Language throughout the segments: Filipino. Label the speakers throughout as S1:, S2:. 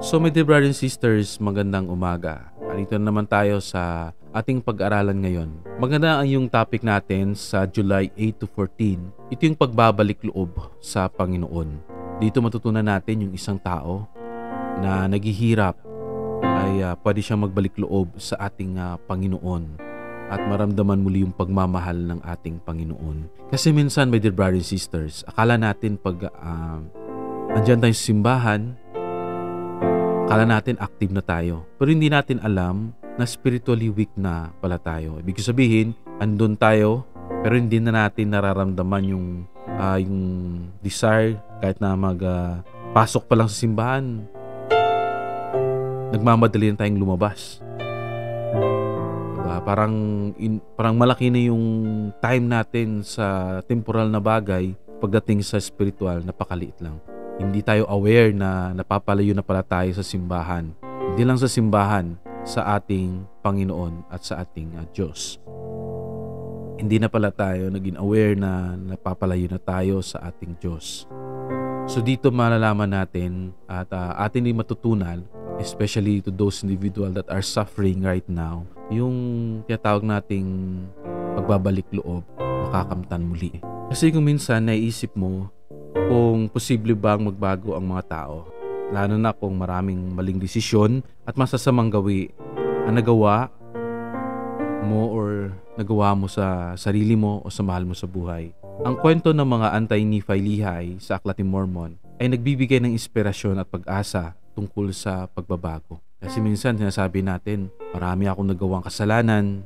S1: So my dear brothers and sisters, magandang umaga. Andito na naman tayo sa ating pag-aralan ngayon. Maganda ang yung topic natin sa July 8 to 14. Ito yung pagbabalik loob sa Panginoon. Dito matutunan natin yung isang tao na naghihirap ay pwede siyang magbalik loob sa ating Panginoon at maramdaman muli yung pagmamahal ng ating Panginoon. Kasi minsan, my dear brothers and sisters, akala natin pag andyan tayo sa simbahan, akala natin active na tayo. Pero hindi natin alam na spiritually weak na pala tayo. Ibig sabihin, andun tayo, pero hindi na natin nararamdaman yung desire kahit na pasok pa lang sa simbahan. Nagmamadali na tayong lumabas. Diba? Parang malaki na yung time natin sa temporal na bagay pagdating sa spiritual, napakaliit lang. Hindi tayo aware na napapalayo na pala tayo sa simbahan. Hindi lang sa simbahan, sa ating Panginoon at sa ating Diyos. Hindi na pala tayo naging aware na napapalayo na tayo sa ating Diyos. So dito malalaman natin at atin din matutunan, especially to those individual that are suffering right now, yung tinatawag nating pagbabalik loob, makakamtan muli. Kasi kung minsan naiisip mo kung posible bang magbago ang mga tao, lalo na kung maraming maling desisyon at masasamang gawi ang nagawa mo or nagawa mo sa sarili mo o sa mahal mo sa buhay. Ang kwento ng mga anti-Nephi Lehi sa Aklat ni Mormon ay nagbibigay ng inspirasyon at pag-asa tungkol sa pagbabago. Kasi minsan sinasabi natin, marami akong nagawang kasalanan,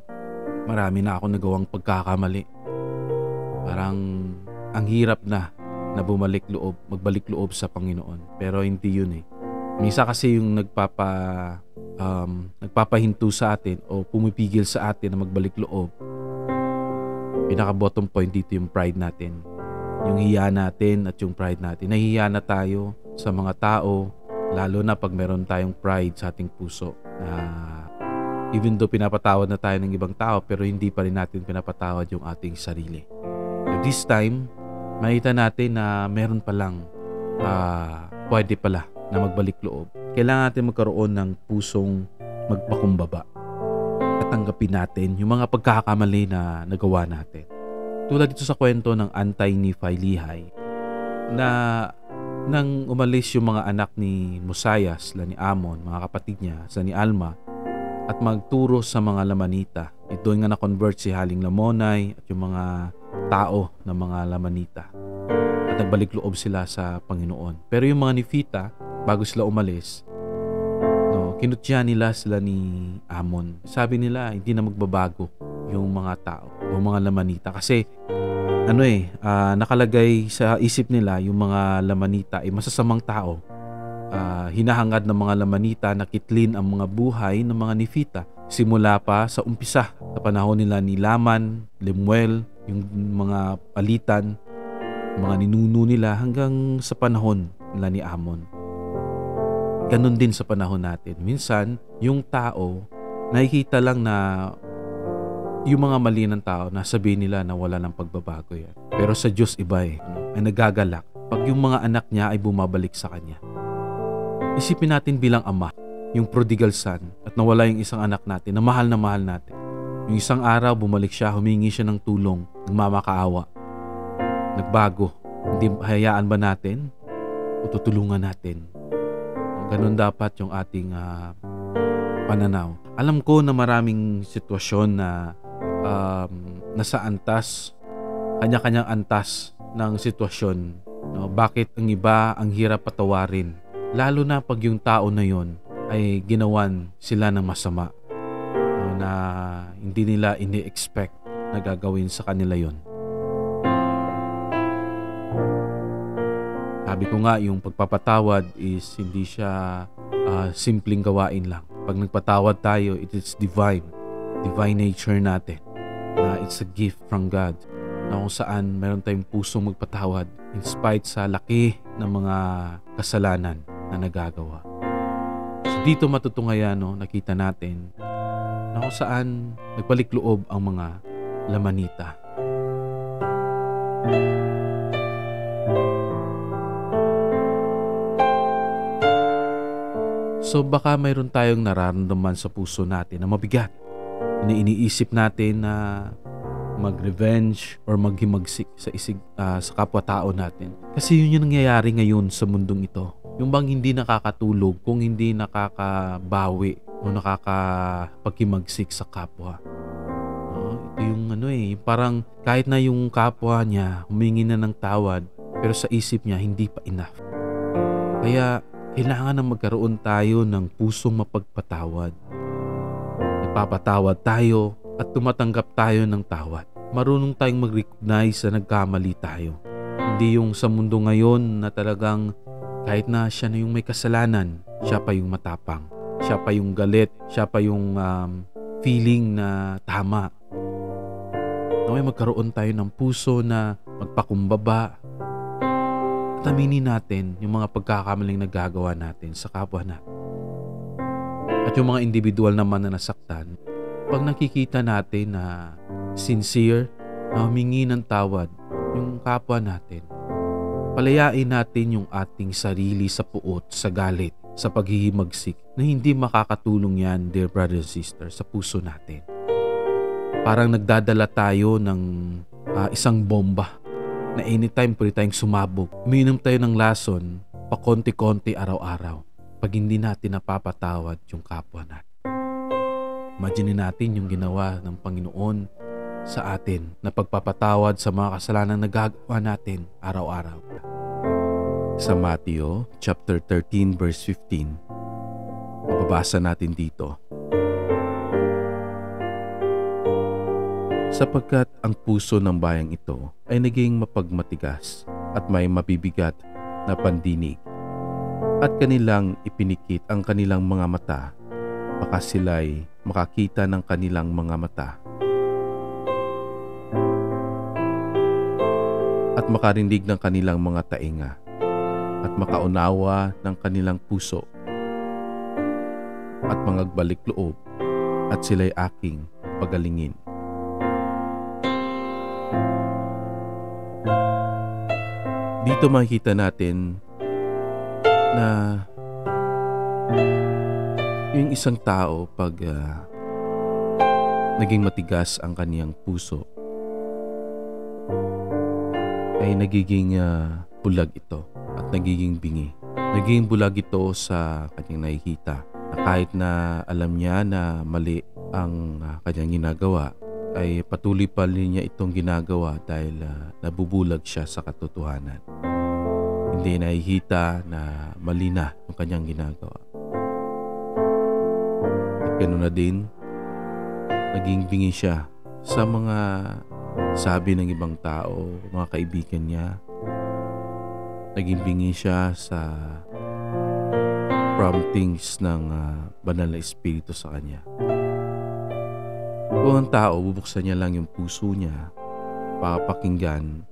S1: marami na akong nagawang pagkakamali. Parang ang hirap na magbalik loob sa Panginoon. Pero hindi yun eh. Minsan kasi yung nagpapahinto sa atin o pumipigil sa atin na magbalik loob, pinaka bottom point dito yung pride natin. Yung hiya natin at yung pride natin. Nahihiya na tayo sa mga tao, lalo na pag meron tayong pride sa ating puso. Even though pinapatawad na tayo ng ibang tao, pero hindi pa rin natin pinapatawad yung ating sarili. So this time, makita natin na meron palang pwede pala na magbalik loob. Kailangan natin magkaroon ng pusong magpakumbaba at tanggapin natin yung mga pagkakamali na nagawa natin. Tulad dito sa kwento ng anti-Nephi Lehi na nang umalis yung mga anak ni Mosiah, sila ni Amon, mga kapatid niya, sila ni Alma, at magturo sa mga Lamanita. Ito nga na-convert si Haling Lamonay at yung mga tao ng mga Lamanita. At nagbalik loob sila sa Panginoon. Pero yung mga Nefita, bago sila umalis, kinutya nila sila ni Amon. Sabi nila, hindi na magbabago yung mga tao, yung mga Lamanita. Kasi, nakalagay sa isip nila yung mga Lamanita ay masasamang tao. Hinahangad ng mga Lamanita na kitlin ang mga buhay ng mga Nefita. Simula pa sa umpisa, sa panahon nila ni Laman, Lemuel, yung mga palitan, mga ninuno nila hanggang sa panahon nila ni Amon. Ganon din sa panahon natin. Minsan, yung tao, nakikita lang na yung mga mali ng tao, nasabihin nila na wala ng pagbabago yan. Pero sa Diyos iba ay nagagalak pag yung mga anak niya ay bumabalik sa Kanya. Isipin natin bilang ama, yung prodigal son, at nawala yung isang anak natin na mahal natin. Yung isang araw, bumalik siya, humingi siya ng tulong, nagmamakaawa, nagbago. Hindi hayaan ba natin o tutulungan natin? Ganun dapat yung ating pananaw. Alam ko na maraming sitwasyon na nasa antas, kanya-kanyang antas ng sitwasyon. No? Bakit ang iba ang hirap patawarin? Lalo na pag yung tao na yon ay ginawan sila ng masama, no? Na hindi nila ini-expect na gagawin sa kanila yon. Sabi ko nga, yung pagpapatawad is hindi siya simpleng gawain lang. Pag nagpatawad tayo, it is divine nature natin. Na it's a gift from God. Na kung saan meron tayong pusong magpatawad in spite sa laki ng mga kasalanan na nagagawa. So dito matutungayan, nakita natin na kung saan nagbalik loob ang mga Lamanita. So baka mayroon tayong nararamdaman sa puso natin na mabigat, na iniisip natin na mag-revenge or maghimagsik sa kapwa-tao natin. Kasi yun yung nangyayari ngayon sa mundong ito. Yung bang hindi nakakatulog kung hindi nakakabawi o nakakapaghimagsik sa kapwa. Ito yung yung parang kahit na yung kapwa niya humingi na ng tawad, pero sa isip niya hindi pa enough. Kaya kailangan na magkaroon tayo ng pusong mapagpatawad. Nagpapatawad tayo at tumatanggap tayo ng tawad. Marunong tayong mag-recognize na nagkamali tayo. Hindi yung sa mundo ngayon na talagang kahit na siya na yung may kasalanan, siya pa yung matapang. Siya pa yung galit. Siya pa yung feeling na tama. Naway magkaroon tayo ng puso na magpakumbaba. At aminin natin yung mga pagkakamaling nagagawa natin sa kapwa natin. At yung mga individual naman na nasaktan, pag nakikita natin na sincere, na humingi ng tawad yung kapwa natin, palayain natin yung ating sarili sa puot, sa galit, sa paghihimagsik na hindi makakatulong yan, dear brothers and sisters, sa puso natin. Parang nagdadala tayo ng isang bomba na anytime pwede tayong sumabog. Uminom tayo ng lason pa konti-konti araw-araw pag hindi natin napapatawad yung kapwa natin. Imagine natin yung ginawa ng Panginoon sa atin na pagpapatawad sa mga kasalanan na gagawa natin araw-araw. Sa Mateo chapter 13 verse 15, mababasa natin dito. Sapagkat ang puso ng bayang ito ay naging mapagmatigas at may mabibigat na pandinig, at kanilang ipinikit ang kanilang mga mata, baka sila'y makakita ng kanilang mga mata at makarinig ng kanilang mga tainga at makaunawa ng kanilang puso at mangagbalik loob at sila'y aking pagalingin. Dito makikita natin na yung isang tao pag naging matigas ang kaniyang puso ay nagiging bulag ito at nagiging bingi. Nagiging bulag ito sa kanyang nakikita na kahit na alam niya na mali ang kanyang ginagawa, ay patuloy pa rin niya itong ginagawa dahil nabubulag siya sa katotohanan. Hindi nakikita na mali na ang kanyang ginagawa. Ganoon na din, naging bingi siya sa mga sabi ng ibang tao, mga kaibigan niya. Naging bingi siya sa promptings ng banal na espiritu sa kanya. Kung ang tao, bubuksan niya lang yung puso niya, papakinggan,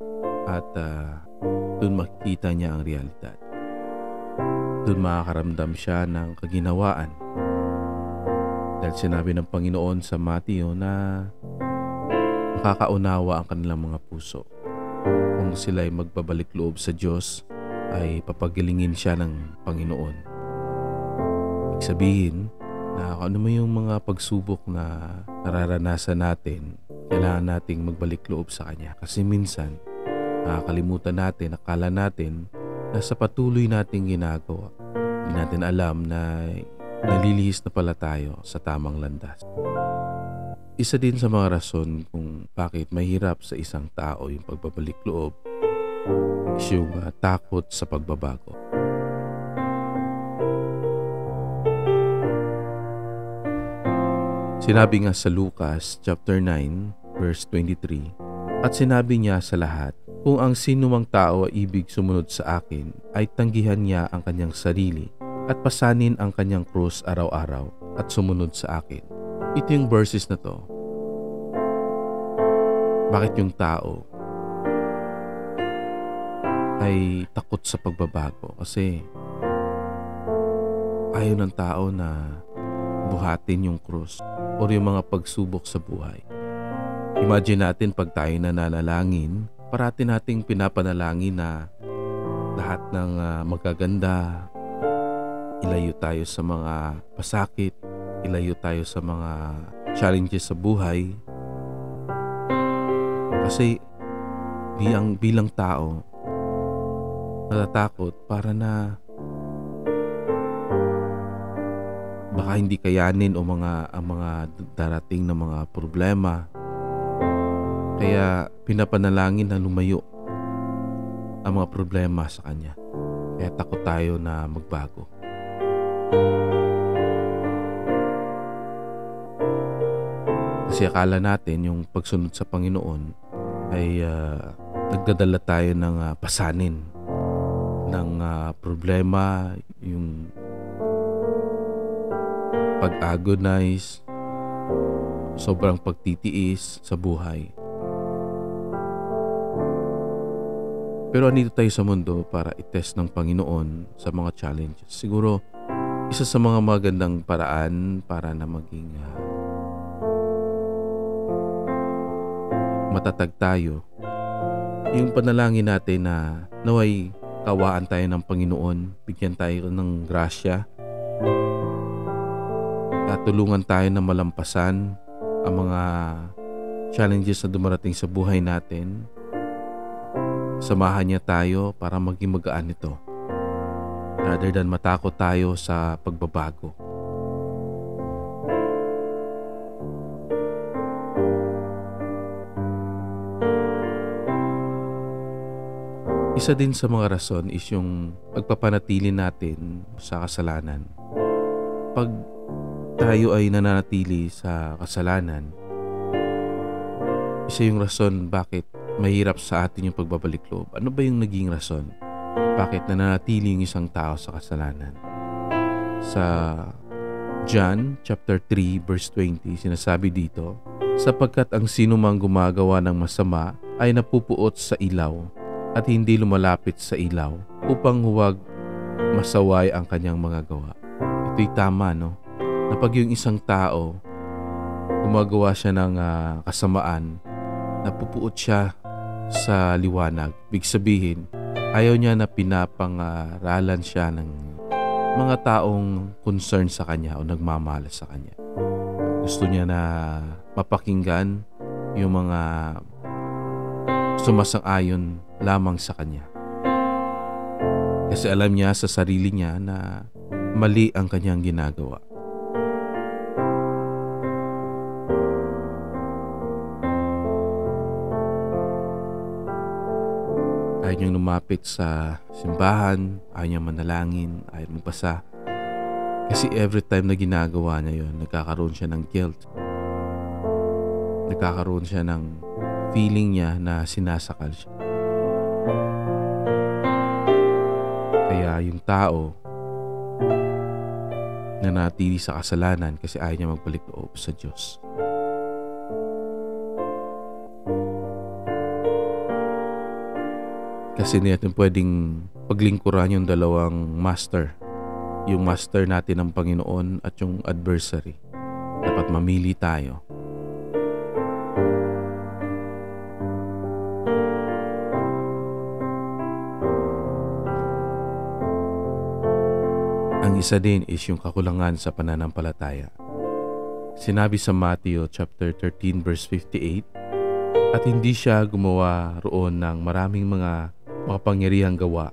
S1: at doon makikita niya ang realidad. Doon makakaramdam siya ng kaginawaan. Dahil sinabi ng Panginoon sa Mateo na makakaunawa ang kanilang mga puso. Kung sila'y magbabalik loob sa Diyos, ay papagilingin siya ng Panginoon. Ibig sabihin na kung ano mo yung mga pagsubok na nararanasan natin, kailangan nating magbalik loob sa Kanya. Kasi minsan, nakakalimutan natin, akala natin na sa patuloy nating ginagawa, hindi natin alam na nalilihis na pala tayo sa tamang landas. Isa din sa mga rason kung bakit mahirap sa isang tao yung pagbabalik loob is yung takot sa pagbabago. Sinabi nga sa Lucas chapter 9 verse 23, at sinabi niya sa lahat, kung ang sinumang tao ay ibig sumunod sa akin, ay tanggihan niya ang kanyang sarili at pasanin ang kanyang krus araw-araw at sumunod sa akin. Ito yung verses na to. Bakit yung tao ay takot sa pagbabago? Kasi ayaw ng tao na buhatin yung krus o yung mga pagsubok sa buhay. Imagine natin pag tayo nananalangin, parati nating pinapanalangin na lahat ng magaganda ilayo tayo sa mga pasakit, ilayo tayo sa mga challenges sa buhay. Kasi bilang tao, natatakot para na baka hindi kayanin ang mga darating na mga problema. Kaya pinapanalangin na lumayo ang mga problema sa Kanya. Kaya takot tayo na magbago. Kasi akala natin yung pagsunod sa Panginoon ay nagdadala tayo ng pasanin ng problema, yung pag-agonize, sobrang pagtitiis sa buhay. Pero andito tayo sa mundo para i-test ng Panginoon sa mga challenges. Siguro, isa sa mga magandang paraan para na maging matatag tayo, yung panalangin natin na naway kawaan tayo ng Panginoon, bigyan tayo ng grasya, at tulungan tayo na malampasan ang mga challenges na dumarating sa buhay natin. Samahan niya tayo para maging magaan ito, rather than matakot tayo sa pagbabago. Isa din sa mga rason is yung pagpapanatili natin sa kasalanan. Pag tayo ay nananatili sa kasalanan, isa yung rason bakit mahirap sa atin yung pagbabalik loob. Ano ba yung naging rason? Bakit nananatili yung isang tao sa kasalanan? Sa John chapter 3 verse 20, sinasabi dito, sapagkat ang sinumang gumagawa ng masama ay napupuot sa ilaw at hindi lumalapit sa ilaw upang huwag masaway ang kanyang mga gawa. Ito'y tama, no? Na pag yung isang tao gumagawa siya ng kasamaan, napupuot siya sa liwanag. Big sabihin, ayaw niya na pinapangaralan siya ng mga taong concerned sa kanya o nagmamalas sa kanya. Gusto niya na mapakinggan yung mga sumasang-ayon lamang sa kanya. Kasi alam niya sa sarili niya na mali ang kanyang ginagawa. Ayaw niyang lumapit sa simbahan, ayaw niyang manalangin, ayaw magpasa. Kasi every time na ginagawa niya yun, nagkakaroon siya ng guilt. Nagkakaroon siya ng feeling niya na sinasakal siya. Kaya yung tao na natili sa kasalanan kasi ayaw niya magbalik loob sa Diyos. Kasi hindi natin pwedeng paglingkuran yung dalawang master. Yung master natin ng Panginoon at yung adversary. Dapat mamili tayo. Ang isa din is yung kakulangan sa pananampalataya. Sinabi sa Matthew chapter 13 verse 58, at hindi siya gumawa roon ng maraming mga makapangyarihang gawa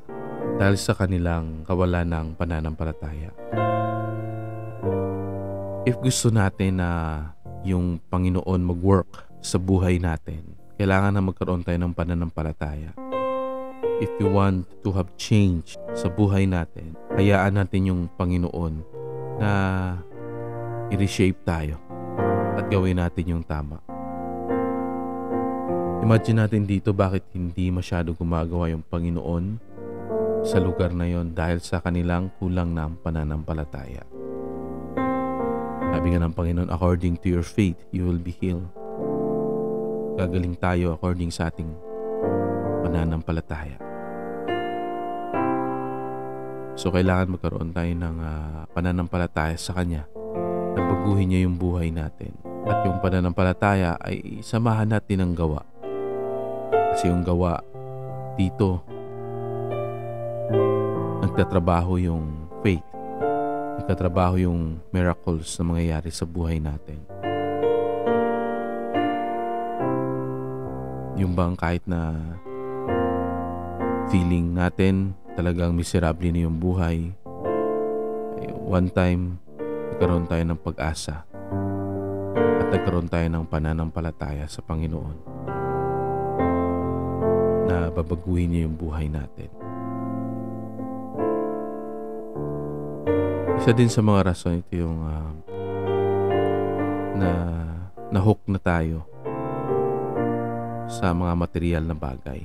S1: dahil sa kanilang kawalan ng pananampalataya. If gusto natin na yung Panginoon mag-work sa buhay natin, kailangan na magkaroon tayo ng pananampalataya. If you want to have change sa buhay natin, hayaan natin yung Panginoon na i-reshape tayo at gawin natin yung tama. Imagine natin dito bakit hindi masyado gumagawa yung Panginoon sa lugar na yon dahil sa kanilang kulang ng pananampalataya. Sabi nga ng Panginoon, according to your faith, you will be healed. Gagaling tayo according sa ating pananampalataya. So kailangan magkaroon tayo ng pananampalataya sa Kanya na baguhin niya yung buhay natin. At yung pananampalataya ay samahan natin ng gawa. Kasi yung gawa dito, nagtatrabaho yung faith. nagkatrabaho yung miracles na mangyayari sa buhay natin. Yung bang kahit na feeling natin talagang miserable na yung buhay, one time nagkaroon tayo ng pag-asa at nagkaroon tayo ng pananampalataya sa Panginoon na babaguhin niya yung buhay natin. Isa din sa mga rason ito yung na-hook na tayo sa mga material na bagay.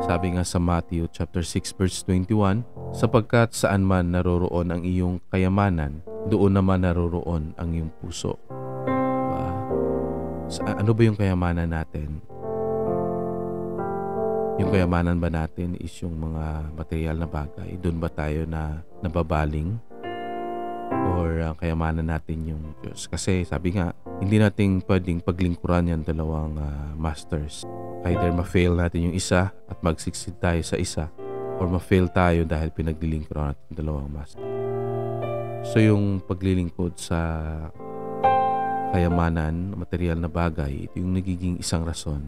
S1: Sabi nga sa Matthew chapter 6 verse 21, sapagkat saan man naroroon ang iyong kayamanan, doon naman naroroon ang iyong puso. Ano ba yung kayamanan natin? Yung kayamanan ba natin is yung mga material na bagay? Doon ba tayo na nababaling? Or kayamanan natin yung Diyos? Kasi sabi nga, hindi natin pwedeng paglingkuran yung dalawang masters. Either ma-fail natin yung isa at mag-succeed tayo sa isa, or ma-fail tayo dahil pinaglilingkuran natin yung dalawang master. So yung paglilingkod sa kayamanan, material na bagay, ito yung nagiging isang rason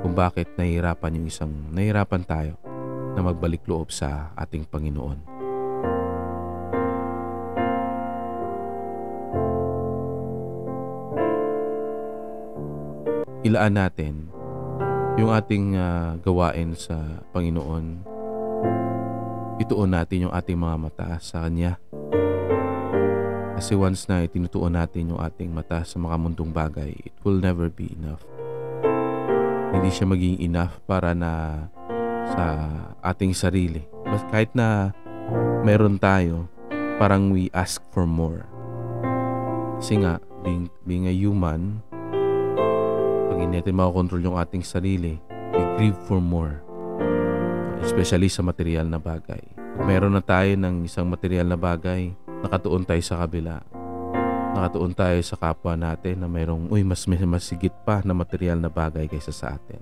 S1: kung bakit nahihirapan tayo na magbalik loob sa ating Panginoon. Ilaan natin yung ating gawain sa Panginoon. Ituon natin yung ating mga mata sa Kanya. Kasi once na itinutuon natin yung ating mata sa mga mundong bagay, it will never be enough. Hindi siya maging enough para na sa ating sarili. But kahit na meron tayo, parang we ask for more. Kasi nga, being a human, pag hindi natin makakontrol yung ating sarili, we grieve for more. Especially sa material na bagay. Kung meron na tayo ng isang material na bagay, nakatuon tayo sa kabila. Nakatuon tayo sa kapwa natin na mayroong mas sigit pa na material na bagay kaysa sa atin.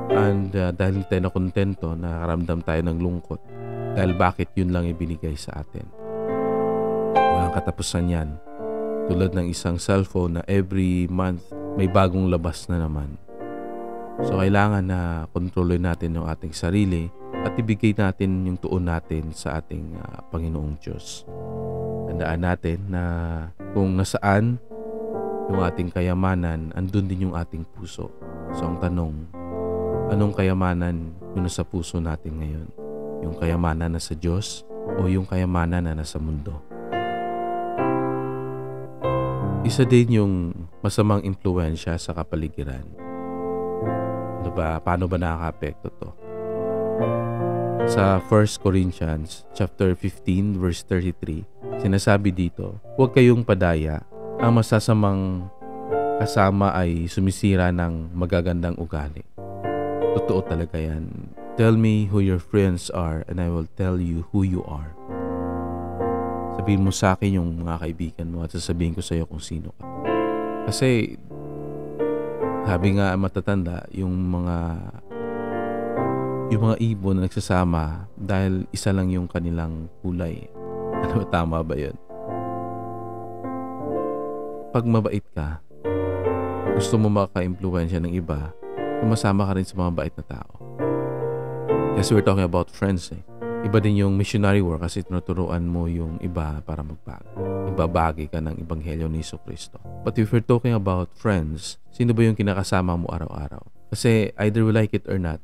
S1: And dahil tayo na kontento, nakaramdam tayo ng lungkot. Dahil bakit yun lang ibinigay sa atin? Walang katapusan yan. Tulad ng isang cellphone na every month may bagong labas na naman. So kailangan na kontrolin natin yung ating sarili at ibigay natin yung tuon natin sa ating Panginoong Diyos. Tandaan natin na kung nasaan yung ating kayamanan, andun din yung ating puso. So ang tanong, anong kayamanan yung nasa puso natin ngayon? Yung kayamanan na sa Diyos o yung kayamanan na nasa mundo? Isa din yung masamang impluwensya sa kapaligiran. Paano ba nakaka-apekto to? Sa 1 Corinthians chapter 15 verse 33, sinasabi dito, huwag kayong padaya. Ang masasamang kasama ay sumisira ng magagandang ugali. Totoo talaga yan. Tell me who your friends are and I will tell you who you are. Sabihin mo sa akin yung mga kaibigan mo at sasabihin ko sa iyo kung sino ka. Kasi sabi nga matatanda, yung mga ibon na nagsasama dahil isa lang yung kanilang kulay. Ano, tama ba yun? Pag mabait ka, gusto mo maka-impluwensya ng iba, masama ka rin sa mga bait na tao. Kasi we're talking about friends eh. Iba din yung missionary work kasi tinuturuan mo yung iba para magbago. Ibabagi ka ng Ebanghelyo ni Jesucristo. But if we're talking about friends, sino ba yung kinakasama mo araw-araw? Kasi either we like it or not,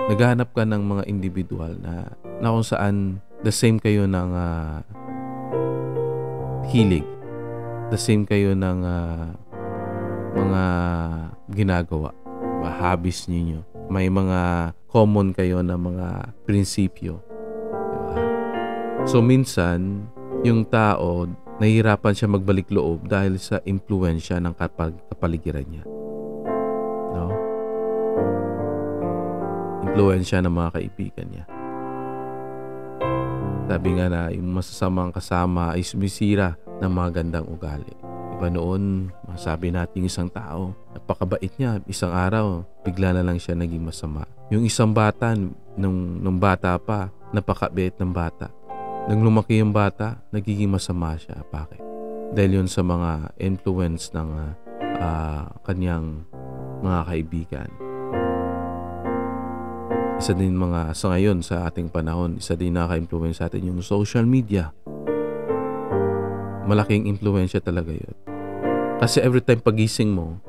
S1: naghahanap ka ng mga individual na kung saan the same kayo ng hilig. The same kayo ng mga ginagawa. Hobbies ninyo. May mga common kayo na mga prinsipyo. So minsan, yung tao, nahihirapan siya magbalik loob dahil sa impluwensya ng kapaligiran niya. No? Impluwensya ng mga kaibigan niya. Sabi nga na, yung masasamang kasama ay sumisira ng mga gandang ugali. Diba noon, masabi natin yung isang tao, napakabait niya, isang araw, bigla na lang siya naging masama. Yung isang bata, nung bata pa, napakabait ng bata. Nang lumaki yung bata, nagiging masama siya. Bakit? Dahil yun sa mga influence ng kanyang mga kaibigan. Isa din sa ngayon, sa ating panahon, isa din nakaka-influence sa atin yung social media. Malaking influensya talaga yun. Kasi every time pagising mo,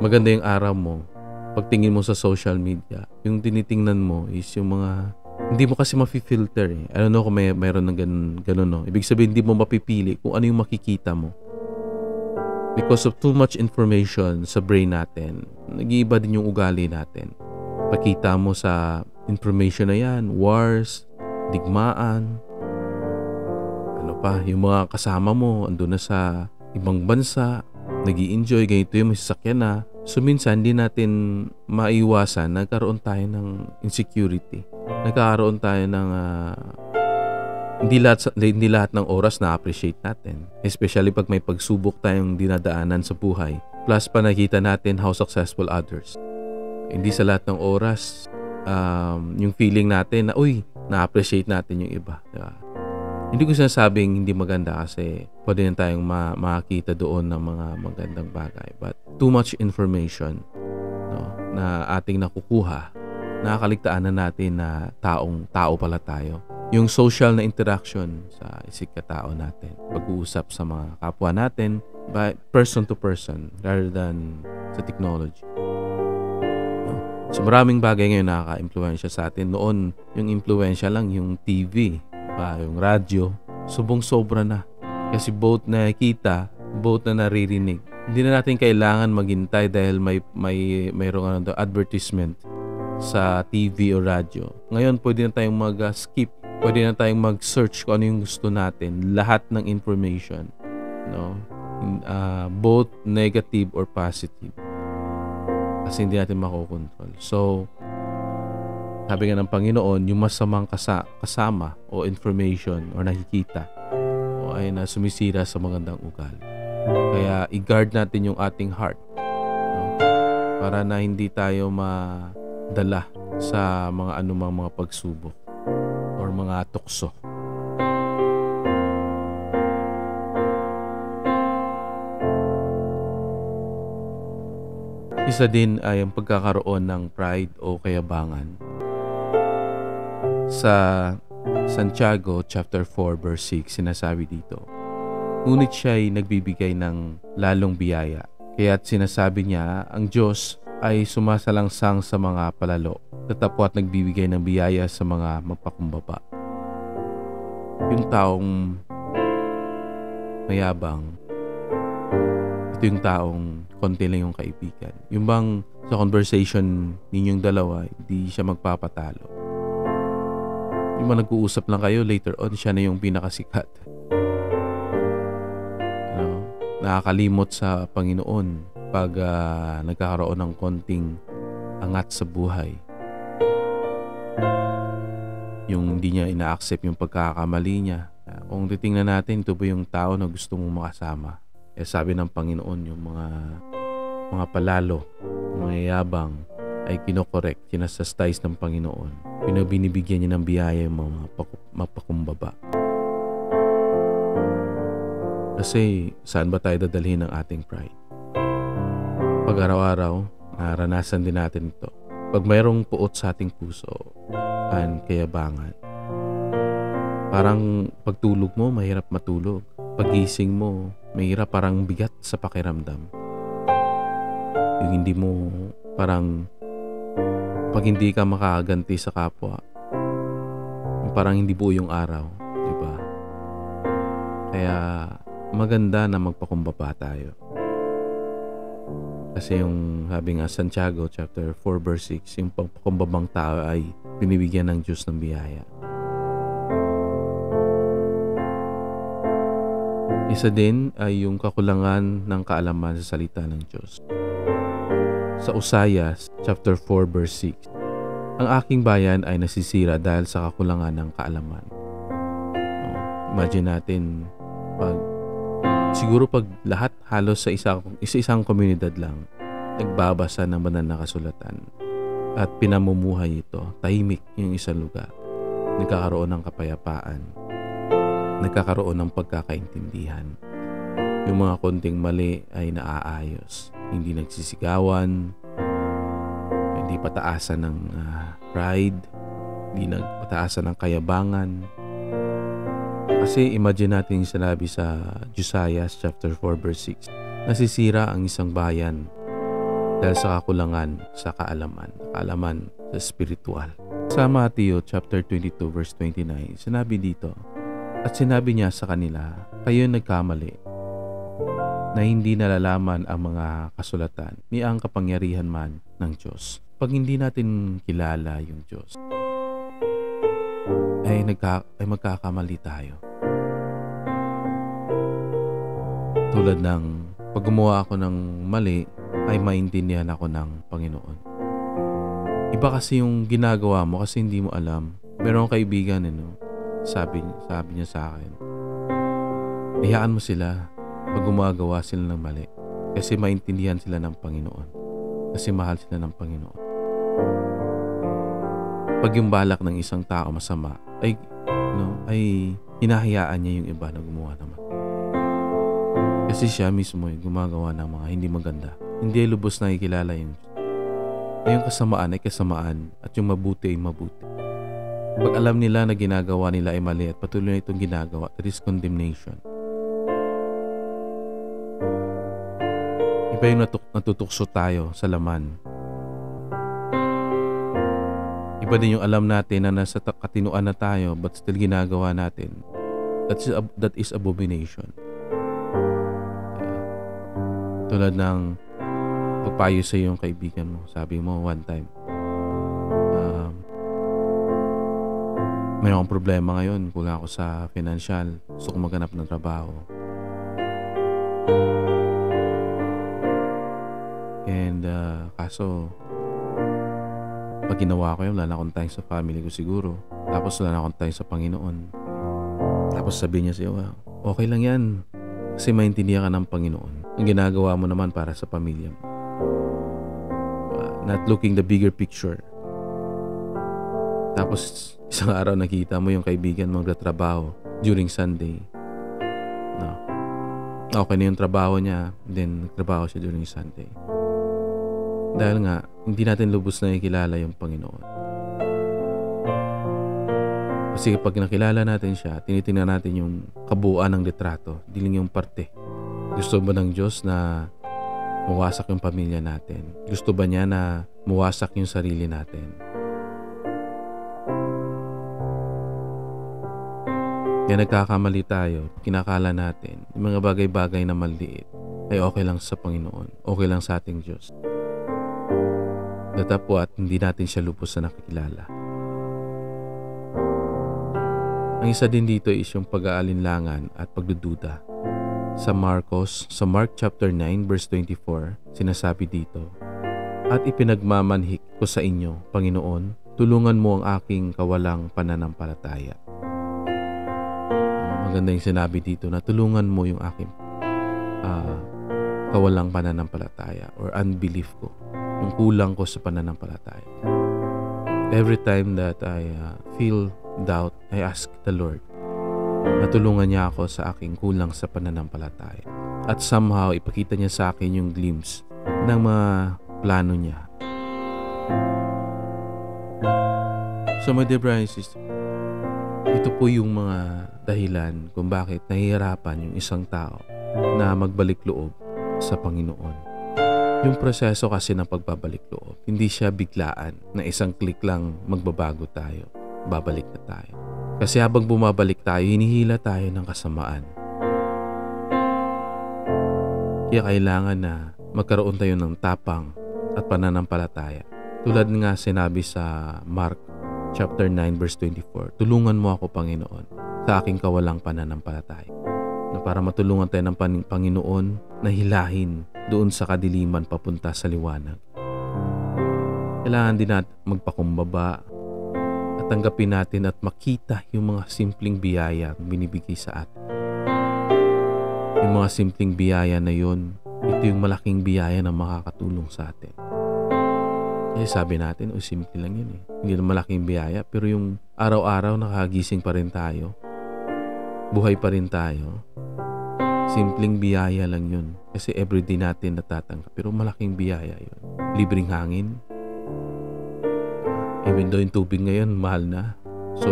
S1: maganda yung araw mo, pagtingin mo sa social media, yung tinitingnan mo is yung mga, hindi mo kasi mafi-filter eh. I don't know kung mayroon ng ganun no. Ibig sabihin, hindi mo mapipili kung ano yung makikita mo. Because of too much information sa brain natin, nag-iiba din yung ugali natin. Pakita mo sa information na yan, wars, digmaan, ano pa, yung mga kasama mo, andun na sa ibang bansa, nag-i-enjoy, ganito yung may sasakyan na. So minsan, hindi natin maiwasan, nagkaroon tayo ng insecurity. Nagkaroon tayo ng, hindi lahat ng oras na-appreciate natin. Especially pag may pagsubok tayong dinadaanan sa buhay. Plus pa nakita natin how successful others. Hindi sa lahat ng oras, yung feeling natin na, na-appreciate natin yung iba. Diba? Hindi ko sinasabing hindi maganda kasi pwede na tayong makakita doon ng mga magandang bagay. But too much information na ating nakukuha, nakakaligtaan na natin na tao pala tayo. Yung social na interaction sa isikatao natin, pag-uusap sa mga kapwa natin, by person to person rather than sa technology. So maraming bagay ngayon nakaka-impluwensya sa atin. Noon, yung impluwensya lang yung TV, yung radyo, sobra na. Kasi both na nakita, both na naririnig. Hindi na natin kailangan maghintay dahil mayroong advertisement sa TV o radyo. Ngayon, pwede na tayong mag-skip. Pwede na tayong mag-search kung ano yung gusto natin. Lahat ng information. Both negative or positive. Kasi hindi natin makokontrol. So, sabi nga ng Panginoon, yung masamang kasama o information o nakikita ay na sumisira sa magandang ugali. Kaya i-guard natin yung ating heart para na hindi tayo madala sa mga anumang mga pagsubok or mga tukso. Isa din ay ang pagkakaroon ng pride o kayabangan. Sa Santiago chapter 4 verse 6 sinasabi dito, ngunit siya ay nagbibigay ng lalong biyaya. Kaya't sinasabi niya, ang Diyos ay sumasalangsang sa mga palalo, tatapwa at nagbibigay ng biyaya sa mga magpakumbaba. Yung taong mayabang, ito yung taong konti lang yung kaibigan. Yung bang sa conversation ninyong dalawa, hindi siya magpapatalo. Yung mga nag-uusap lang kayo, later on, siya na yung pinakasikat. Nakakalimot sa Panginoon pag nagkakaroon ng konting angat sa buhay. Yung hindi niya ina-accept yung pagkakamali niya. Kung titingnan natin, ito ba yung tao na gusto mong makasama? Sabi ng Panginoon, yung mga palalo, mga yabang, ay kinokorek, kinasastise ng Panginoon. Binibigyan niya ng biyaya yung mga mapakumbaba. Kasi saan ba tayo dadalhin ng ating pride? Pag araw-araw, naranasan din natin ito. Pag mayroong puot sa ating puso, ang kayabangan, parang pagtulog mo, mahirap matulog. Pagising mo, mahirap, parang bigat sa pakiramdam. Yung hindi mo, parang pag hindi ka makaganti sa kapwa, parang hindi buo yung araw, di ba? Kaya maganda na magpakumbaba tayo. Kasi yung sabi nga Santiago chapter 4 verse 6, yung pagpakumbabang tao ay binibigyan ng Diyos ng biyaya. Isa din ay yung kakulangan ng kaalaman sa salita ng Diyos. Sa Osayas chapter 4 verse 6, ang aking bayan ay nasisira dahil sa kakulangan ng kaalaman. Imagine natin, siguro pag lahat halos sa isang komunidad lang nagbabasa ng banal na kasulatan at pinamumuhay ito, tahimik yung isang lugar, nagkakaroon ng kapayapaan. nagkakaroon ng pagkakaintindihan. Yung mga konting mali ay naaayos. Hindi nagsisigawan, hindi pataasan ng pride, hindi nagpataasan ng kayabangan. Kasi imagine natin yung sinabi sa Josiah chapter 4 verse 6. Nasisira ang isang bayan dahil sa kakulangan sa kaalaman sa spiritual. Sa Matthew chapter 22 verse 29, sinabi dito, at sinabi niya sa kanila, kayo nagkamali na hindi nalalaman ang mga kasulatan ni ang kapangyarihan man ng Diyos. Pag hindi natin kilala yung Diyos, ay magkakamali tayo. Tulad ng pag gumawa ako ng mali, ay maintindihan ako ng Panginoon. Iba kasi yung ginagawa mo kasi hindi mo alam. Meron akong kaibigan, sabi niya sa akin, hayaan mo sila pag gumagawa sila ng mali. Kasi maintindihan sila ng Panginoon. Kasi mahal sila ng Panginoon. Pag yung balak ng isang tao masama, ay hinahayaan niya yung iba na gumawa naman. Kasi siya mismo ay gumagawa ng mga hindi maganda. Hindi ay lubos na ikilala yung kasamaan ay kasamaan at yung mabuti ay mabuti. Pag alam nila na ginagawa nila ay mali at patuloy na itong ginagawa, there is condemnation. Iba yung natutukso tayo sa laman. Iba din yung alam natin na nasa katinuan na tayo but still ginagawa natin. That is abomination. Tulad ng pagpayo sa iyong kaibigan mo. Sabi mo one time, may akong problema ngayon. Kulang ako sa financial. Gusto ko maghanap ng trabaho. And kaso, pag ginawa ko yun, wala na akong time sa family ko siguro. Tapos wala na akong time sa Panginoon. Tapos sabi niya sa'yo, okay lang yan. Kasi maintindihan ka ng Panginoon. Ang ginagawa mo naman para sa pamilya mo. Not looking the bigger picture. Tapos isang araw nakita mo yung kaibigan mo nagtatrabaho during Sunday. No. Okay na yung trabaho niya, then nagtrabaho siya during Sunday. Dahil nga, hindi natin lubos na ikilala yung Panginoon. Kasi pag nakilala natin siya, tinitingnan natin yung kabuuan ng litrato, di lang yung parte. Gusto ba ng Diyos na mawasak yung pamilya natin? Gusto ba niya na mawasak yung sarili natin? Kaya nagkakamali tayo, kinakala natin, yung mga bagay-bagay na maliit ay okay lang sa Panginoon, okay lang sa ating Diyos. Datapwat, hindi natin siya lubos na nakikilala. Ang isa din dito is yung pag-aalinlangan at pagdududa. Sa Mark chapter 9 verse 24, sinasabi dito, at ipinagmamanhik ko sa inyo, Panginoon, tulungan mo ang aking kawalang pananampalataya. Maganda yung sinabi dito na tulungan mo yung aking kawalang pananampalataya or unbelief ko, yung kulang ko sa pananampalataya. Every time that I feel doubt, I ask the Lord na tulungan niya ako sa aking kulang sa pananampalataya. At somehow, ipakita niya sa akin yung glimpse ng mga plano niya. So my dear brothers and sisters, ito po yung mga dahilan kung bakit nahihirapan yung isang tao na magbalik loob sa Panginoon. Yung proseso kasi ng pagbabalik loob, hindi siya biglaan na isang click lang magbabago tayo, babalik na tayo. Kasi habang bumabalik tayo, hinihila tayo ng kasamaan. Kaya kailangan na magkaroon tayo ng tapang at pananampalataya. Tulad nga sinabi sa Mark chapter 9 verse 24, tulungan mo ako, Panginoon, sa aking kawalang pananampalataya. Na para matulungan tayo ng Panginoon na hilahin doon sa kadiliman papunta sa liwanag. Kailangan din natin magpakumbaba at tanggapin natin at makita yung mga simpleng biyaya binibigay sa atin. Yung mga simpleng biyaya na yun, ito yung malaking biyaya na makakatulong sa atin. Kasi sabi natin, simple lang yun eh. Hindi na malaking biyaya, pero yung araw-araw nakagising pa rin tayo. buhay pa rin tayo. Simpleng biyaya lang yun. Kasi everyday natin natatanggap. Pero malaking biyaya yun. Libreng hangin. Even though yung tubig ngayon, mahal na. So,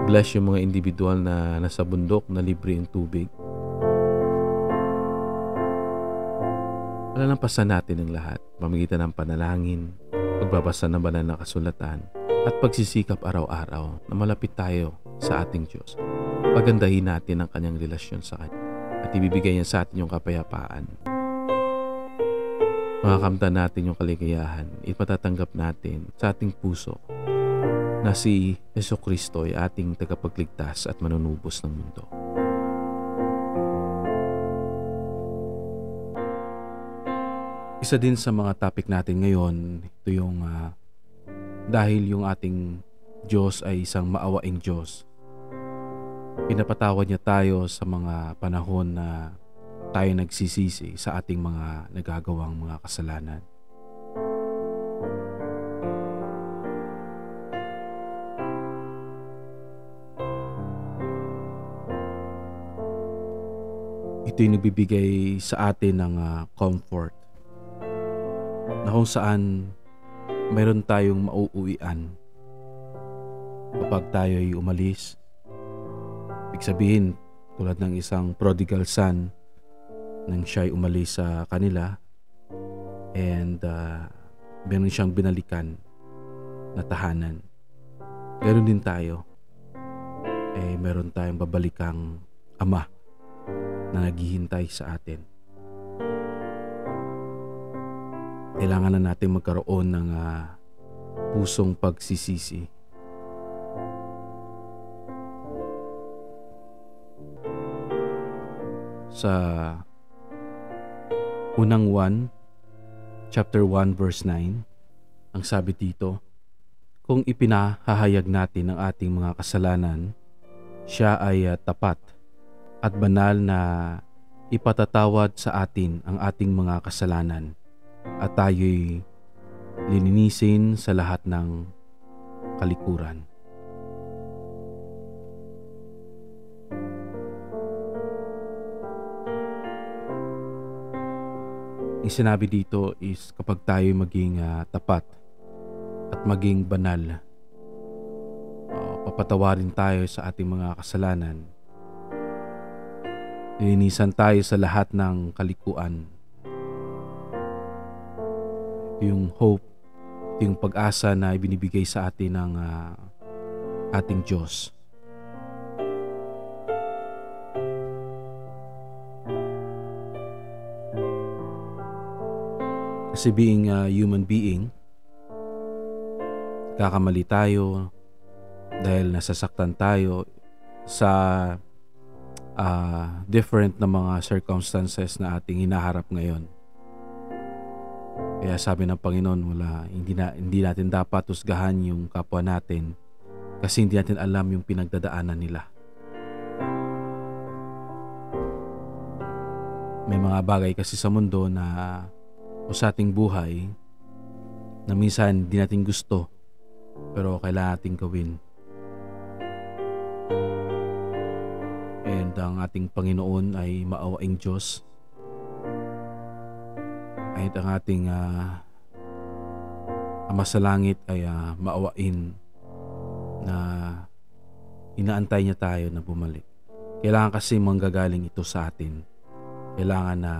S1: bless yung mga individual na nasa bundok na libre yung tubig. Palalampasan natin ang lahat. Pamamagitan ng panalangin, pagbabasa ng banal na kasulatan, at pagsisikap araw-araw na malapit tayo sa ating Diyos. Pagandahin natin ang kanyang relasyon sa Kanya at ibibigay niya sa atin yung kapayapaan. Makakamtan natin yung kaligayahan at matatanggap natin sa ating puso na si Jesucristo ay ating tagapagligtas at manunubos ng mundo. Isa din sa mga topic natin ngayon, ito yung dahil yung ating Diyos ay isang maawaing Diyos. Pinapatawad niya tayo sa mga panahon na tayo nagsisisi sa ating mga nagagawang mga kasalanan. Ito'y nagbibigay sa atin ng comfort na kung saan mayroon tayong mauuwian kapag tayo ay umalis. Ibig sabihin, tulad ng isang prodigal son nang siya ay umalis sa kanila and meron siyang binalikan na tahanan. Ganoon din tayo. Meron tayong babalikang ama na naghihintay sa atin. Kailangan na natin magkaroon ng pusong pagsisisi. Sa unang 1, chapter 1 verse 9, ang sabi dito, kung ipinahahayag natin ang ating mga kasalanan, siya ay tapat at banal na ipatatawad sa atin ang ating mga kasalanan at tayo'y lilinisin sa lahat ng kalikuran. Ang sinabi dito is kapag tayo maging tapat at maging banal, papatawarin tayo sa ating mga kasalanan. Lilinisan tayo sa lahat ng kalikuan. Yung hope, yung pag-asa na ibinibigay sa atin ng ating Diyos. Kasi being a human being, kakamali tayo dahil nasasaktan tayo sa different na mga circumstances na ating hinaharap ngayon. Kaya sabi ng Panginoon, hindi natin dapat husgahan yung kapwa natin kasi hindi natin alam yung pinagdadaanan nila. May mga bagay kasi sa mundo na o sa ating buhay na minsan di natin gusto pero kailangan natin gawin. And ang ating Panginoon ay maawaing Diyos. At ang ating Ama sa Langit ay maawain na inaantay niya tayo na bumalik. Kailangan kasi manggagaling ito sa atin. Kailangan na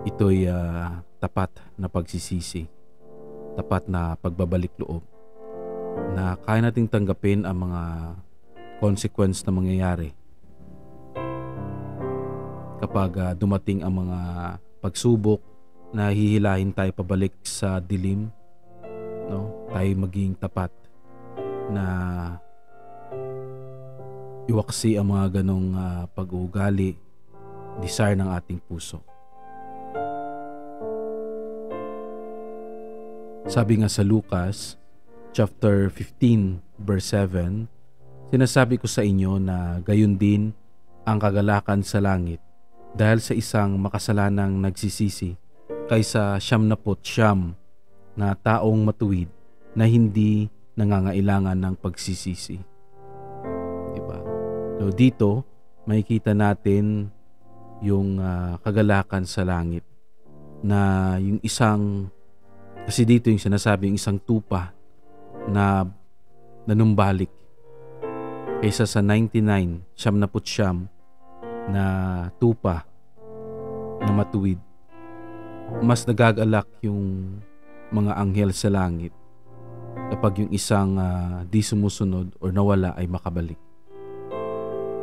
S1: ito'y tapat na pagsisisi, tapat na pagbabalik loob, na kaya nating tanggapin ang mga consequence na mangyayari kapag dumating ang mga pagsubok na hihilahin tayo pabalik sa dilim, no? Tayo maging tapat na iwaksi ang mga ganong pag-uugali, desire ng ating puso. Sabi nga sa Lucas chapter 15 verse 7, sinasabi ko sa inyo na gayon din ang kagalakan sa langit dahil sa isang makasalanang nagsisisi kaysa 99 na taong matuwid na hindi nangangailangan ng pagsisisi. So dito, makikita natin yung kagalakan sa langit na yung isang, kasi dito yung sinasabi, yung isang tupa na nanumbalik kaysa sa 99, siyam na putsyam na tupa na matuwid. Mas nagagalak yung mga anghel sa langit kapag yung isang di sumusunod or nawala ay makabalik.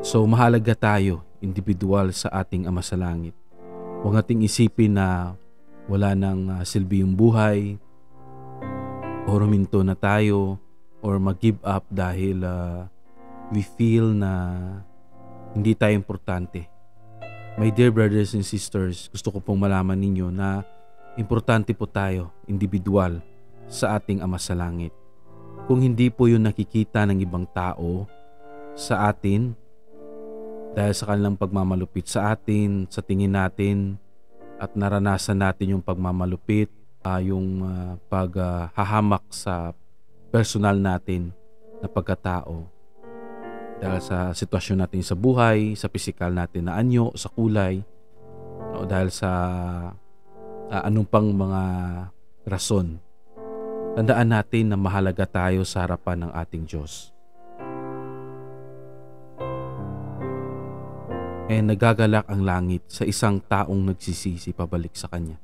S1: So mahalaga tayo, individual sa ating Ama sa Langit. Huwag nating isipin na wala nang silbi yung buhay o ruminto na tayo or mag-give up dahil we feel na hindi tayo importante. My dear brothers and sisters, gusto ko pong malaman ninyo na importante po tayo, individual, sa ating Ama sa Langit. Kung hindi po yun nakikita ng ibang tao sa atin, dahil sa kanilang pagmamalupit sa atin, sa tingin natin, at naranasan natin yung pagmamalupit, yung paghahamak sa personal natin na pagkatao. Dahil sa sitwasyon natin sa buhay, sa pisikal natin na anyo, sa kulay, o dahil sa anong pang mga rason. Tandaan natin na mahalaga tayo sa harapan ng ating Diyos. Nagagalak ang langit sa isang taong nagsisisi pabalik sa Kanya.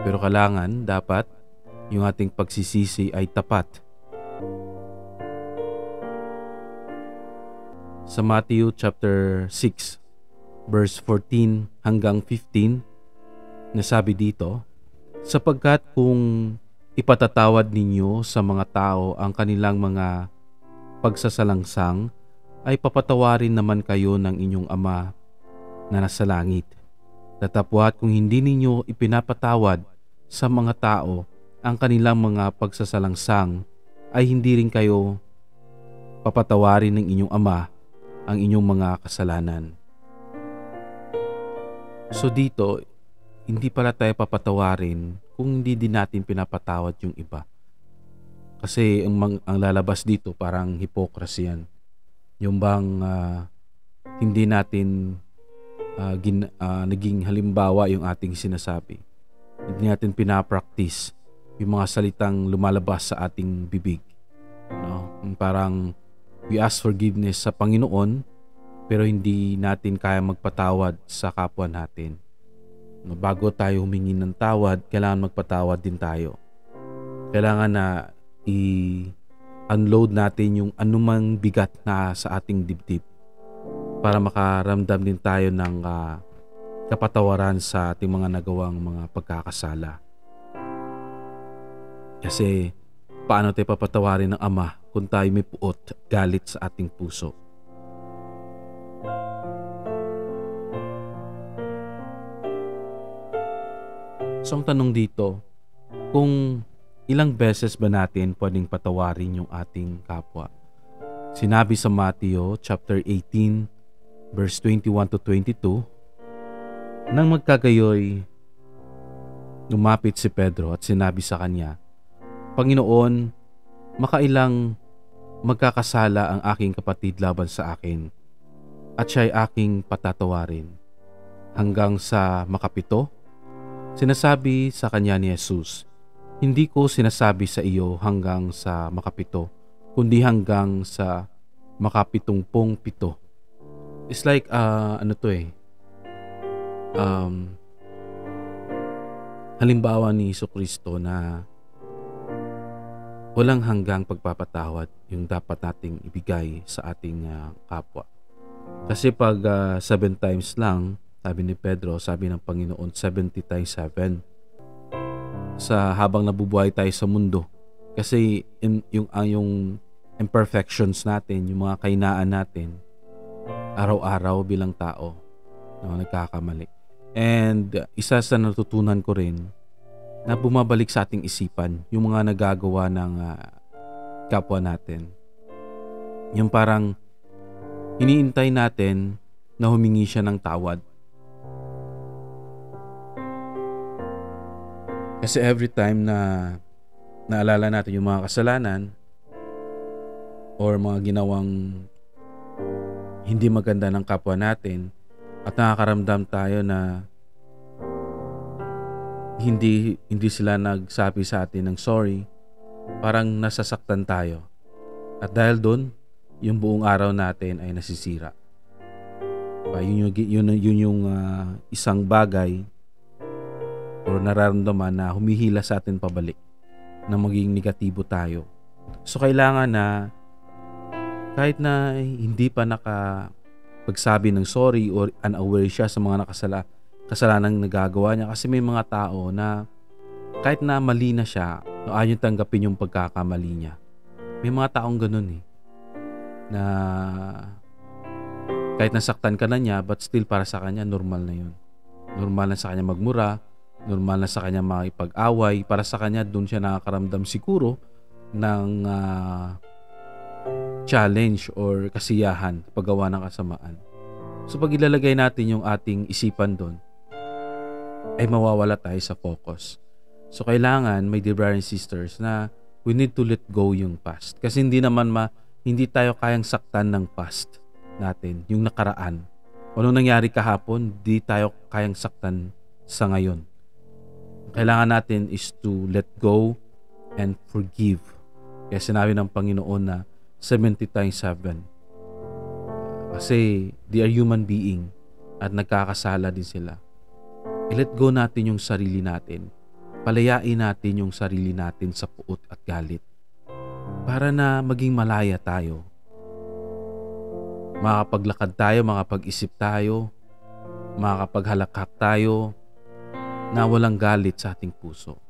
S1: Pero kailangan, dapat, yung ating pagsisisi ay tapat. Sa Matthew chapter 6, verse 14 hanggang 15, nasabi dito, sapagkat kung ipatatawad ninyo sa mga tao ang kanilang mga pagsasalangsang, ay papatawarin naman kayo ng inyong Ama na nasa langit. Datapwat kung hindi ninyo ipinapatawad sa mga tao ang kanilang mga pagsasalangsang, ay hindi rin kayo papatawarin ng inyong Ama ang inyong mga kasalanan. So dito, hindi pala tayo papatawarin kung hindi din natin pinapatawad yung iba. Kasi ang lalabas dito parang hypocrisy yan. Yung bang hindi natin naging halimbawa yung ating sinasabi. Hindi natin pinapractice yung mga salitang lumalabas sa ating bibig. No? Parang we ask forgiveness sa Panginoon pero hindi natin kaya magpatawad sa kapwa natin. No, bago tayo humingi ng tawad, kailangan magpatawad din tayo. Kailangan na i-unload natin yung anumang bigat na sa ating dibdib para makaramdam din tayo ng kapatawaran sa ating mga nagawang mga pagkakasala. Kasi paano tayo papatawarin ng Ama kung tayo may puot at galit sa ating puso? So ang tanong dito, kung ilang beses ba natin pwedeng patawarin yung ating kapwa? Sinabi sa Matthew chapter 18 verse 21 to 22, nang magkagayoy, lumapit si Pedro at sinabi sa kanya, Panginoon, makailang magkakasala ang aking kapatid laban sa akin at siya'y aking patatawarin? Hanggang sa makapito? Sinasabi sa kanya ni Jesus, hindi ko sinasabi sa iyo hanggang sa makapito, kundi hanggang sa makapitumpong pito. It's like, halimbawa ni Jesucristo na walang hanggang pagpapatawad yung dapat nating ibigay sa ating kapwa. Kasi pag 7 times lang, sabi ni Pedro, sabi ng Panginoon, 70 times 7. Sa habang nabubuhay tayo sa mundo. Kasi yung imperfections natin, yung mga kahinaan natin, araw-araw bilang tao, nagkakamali. And isa sa natutunan ko rin, na bumabalik sa ating isipan, yung mga nagagawa ng kapwa natin. Yung parang iniintay natin na humingi siya ng tawad. Kasi every time na naalala natin yung mga kasalanan or mga ginawang hindi maganda ng kapwa natin at nakakaramdam tayo na hindi sila nagsabi sa atin ng sorry, parang nasasaktan tayo. At dahil doon, yung buong araw natin ay nasisira. Yun yung isang bagay o nararamdaman na humihila sa atin pabalik na maging negatibo tayo. So kailangan na kahit na hindi pa nakapagsabi ng sorry or unaware siya sa mga kasalanang nagagawa niya, kasi may mga tao na kahit na mali na siya, ayaw tanggapin yung pagkakamali niya. May mga taong ganun na kahit nasaktan ka na niya, but still para sa kanya normal na yun. Normal na sa kanya magmura, normal na sa kanya makipag-away. Para sa kanya doon siya nakakaramdam siguro ng challenge or kasiyahan paggawa ng kasamaan. So pag ilalagay natin yung ating isipan doon, ay mawawala tayo sa focus. So kailangan, my dear brothers and sisters, na we need to let go yung past. Kasi hindi tayo kayang saktan ng past natin, yung nakaraan. Ano nangyari kahapon, di tayo kayang saktan sa ngayon. Kailangan natin is to let go and forgive. Kaya sinabi ng Panginoon na 70 times 7. Kasi they are human being at nagkakasala din sila. I-let go natin yung sarili natin. Palayain natin yung sarili natin sa puot at galit para na maging malaya tayo. Makapaglakad tayo, makapag-isip tayo, makapaghalakak tayo na walang galit sa ating puso.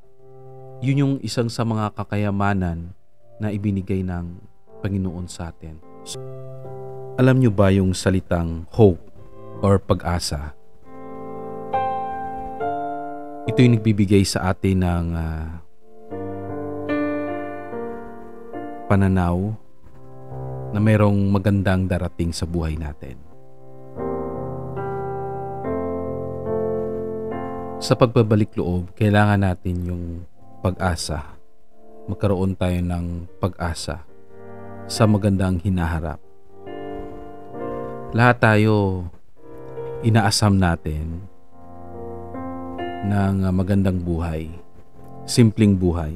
S1: Yun yung isang sa mga kakayamanan na ibinigay ng Panginoon sa atin. So, alam nyo ba yung salitang hope or pag-asa? Ito yung nagbibigay sa atin ng pananaw na mayroong magandang darating sa buhay natin. Sa pagbabalik loob, kailangan natin yung pag-asa. Magkaroon tayo ng pag-asa sa magandang hinaharap. Lahat tayo inaasam natin ng magandang buhay, simpleng buhay.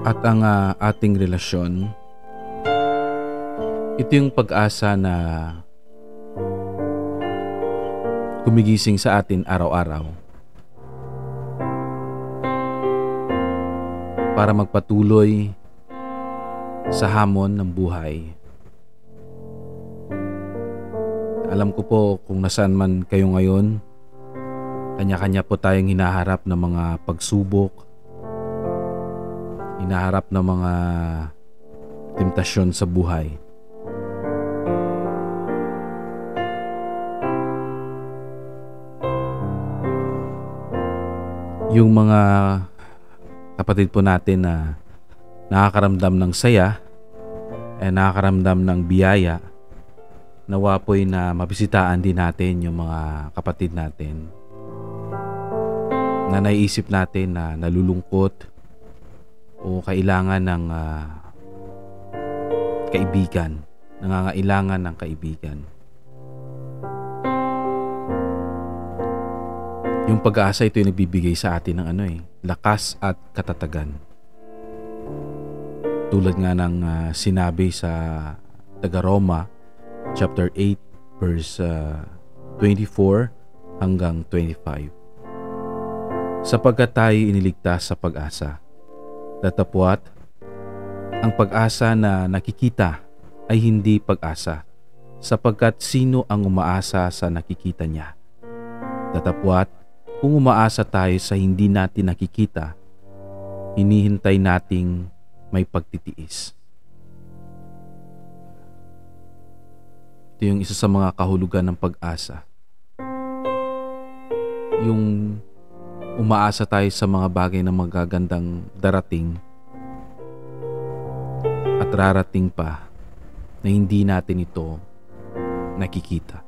S1: At ang ating relasyon, ito yung pag-asa na gumigising sa atin araw-araw para magpatuloy sa hamon ng buhay. Alam ko po kung nasaan man kayo ngayon, kanya-kanya po tayong hinaharap ng mga pagsubok, hinaharap ng mga temptasyon sa buhay. Yung mga kapatid po natin na nakakaramdam ng saya, nakakaramdam ng biyaya, nawa po'y na mabisitaan din natin yung mga kapatid natin na naiisip natin na nalulungkot o kailangan ng kaibigan, nangangailangan ng kaibigan. Yung pag-asa, ito yung nagbibigay sa atin ng lakas at katatagan. Tulad nga ng sinabi sa Taga-Roma chapter 8 verse 24 hanggang 25. Sapagkat tayo iniligtas sa pag-asa, datapwat ang pag-asa na nakikita ay hindi pag-asa, sapagkat sino ang umaasa sa nakikita niya? Datapwat kung umaasa tayo sa hindi natin nakikita, hinihintay nating may pagtitiis. Ito yung isa sa mga kahulugan ng pag-asa. Yung umaasa tayo sa mga bagay na magagandang darating at rarating pa na hindi natin ito nakikita.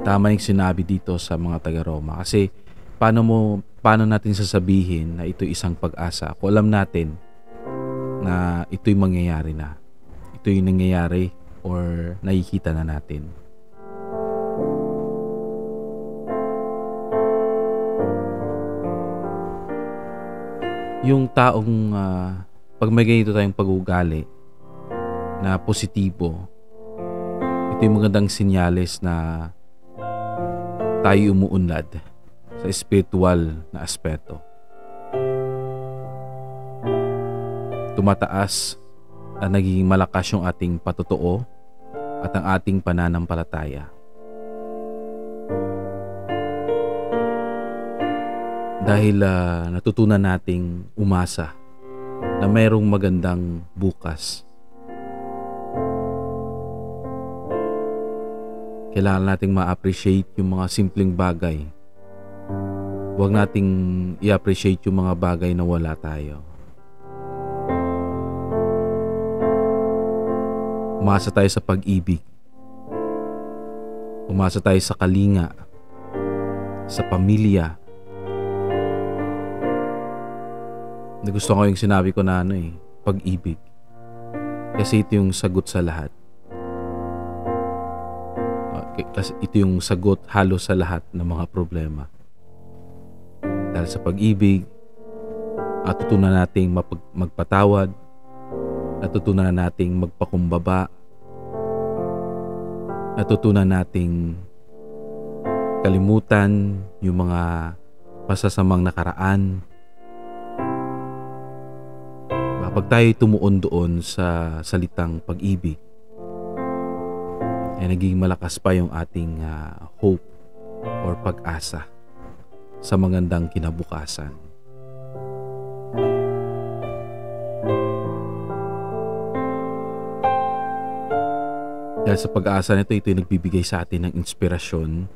S1: Tama yung sinabi dito sa mga taga-Roma. Kasi paano natin sasabihin na ito isang pag-asa kung alam natin na ito'y mangyayari na. Ito ito'y nangyayari or nakikita na natin. Yung taong pag may ganito tayong pag-uugali na positibo, ito yung magandang sinyales na tayo umuunlad sa spiritual na aspeto. Tumataas at nagiging malakas yung ating patotoo at ang ating pananampalataya. Dahil natutunan nating umasa na mayroong magandang bukas. Kailangan nating ma-appreciate yung mga simpleng bagay. Huwag nating i-appreciate yung mga bagay na wala tayo. Umasa tayo sa pag-ibig. Umasa tayo sa kalinga, sa pamilya. Gusto ko yung sinabi ko na pag-ibig. Kasi ito yung sagot sa lahat. Kasi ito yung sagot halos sa lahat ng mga problema. Dahil sa pag-ibig, natutunan nating magpatawad, natutunan nating magpakumbaba, natutunan nating kalimutan yung mga masasamang nakaraan. Pag tayo tumuon doon sa salitang pag-ibig, ay naging malakas pa yung ating hope or pag-asa sa magandang kinabukasan. Dahil sa pag-asa nito, ito yung nagbibigay sa atin ng inspirasyon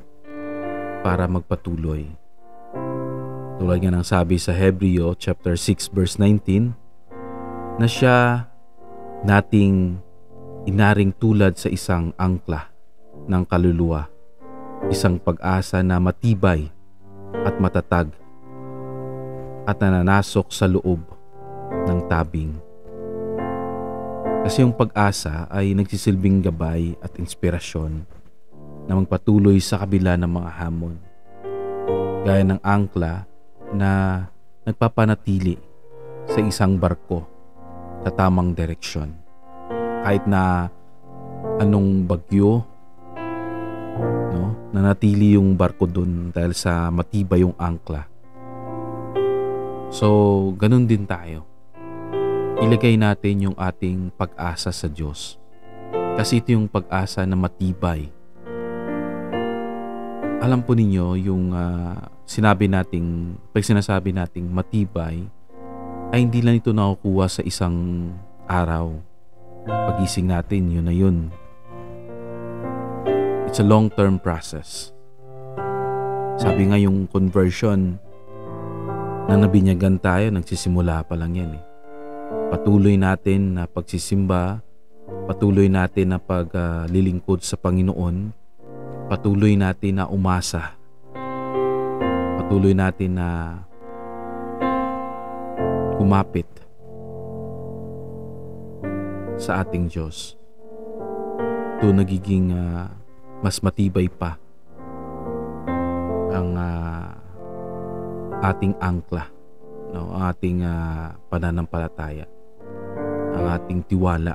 S1: para magpatuloy. Tulad nga ng sabi sa Hebreo chapter 6 verse 19, na siya nating inaring tulad sa isang angkla ng kaluluwa, isang pag-asa na matibay at matatag at nananasok sa loob ng tabing. Kasi yung pag-asa ay nagsisilbing gabay at inspirasyon na magpatuloy sa kabila ng mga hamon. Gaya ng angkla na nagpapanatili sa isang barko sa tamang direksyon. Kahit na anong bagyo, nanatili yung barko dun dahil sa matibay yung angkla. So, ganun din tayo. Ilagay natin yung ating pag-asa sa Diyos. Kasi ito yung pag-asa na matibay. Alam po ninyo, yung pag sinasabi nating matibay, ay hindi lang ito nakukuha sa isang araw. Pagising natin, yun na yun. It's a long-term process. Sabi nga yung conversion na nabinyagan tayo, nagsisimula pa lang yan . Patuloy natin na pagsisimba, patuloy natin na paglilingkod sa Panginoon, patuloy natin na umasa, patuloy natin na kumapit sa ating Diyos. Ito nagiging mas matibay pa ang ating angkla, ang ating pananampalataya, ang ating tiwala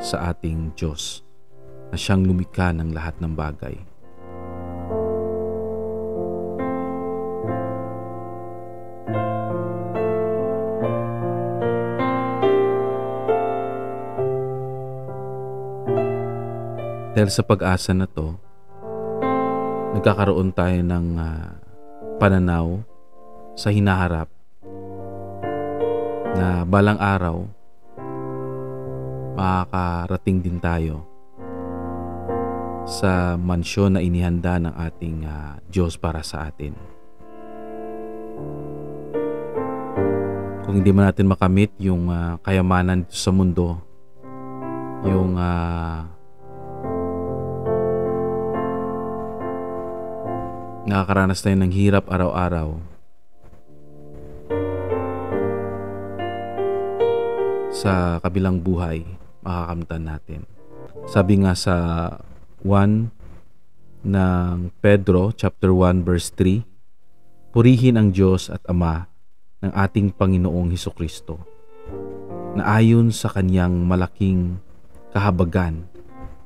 S1: sa ating Diyos na siyang lumikha ng lahat ng bagay. Dahil sa pag-asa na to, nagkakaroon tayo ng pananaw sa hinaharap na balang araw makakarating din tayo sa mansyon na inihanda ng ating Diyos para sa atin. Kung hindi man natin makamit yung kayamanan dito sa mundo, yung nakakaranas tayo ng hirap araw-araw, sa kabilang buhay, makakamtan natin. Sabi nga sa 1 ng Pedro chapter 1 verse 3, purihin ang Diyos at Ama ng ating Panginoong Hesukristo, na ayon sa kanyang malaking kahabagan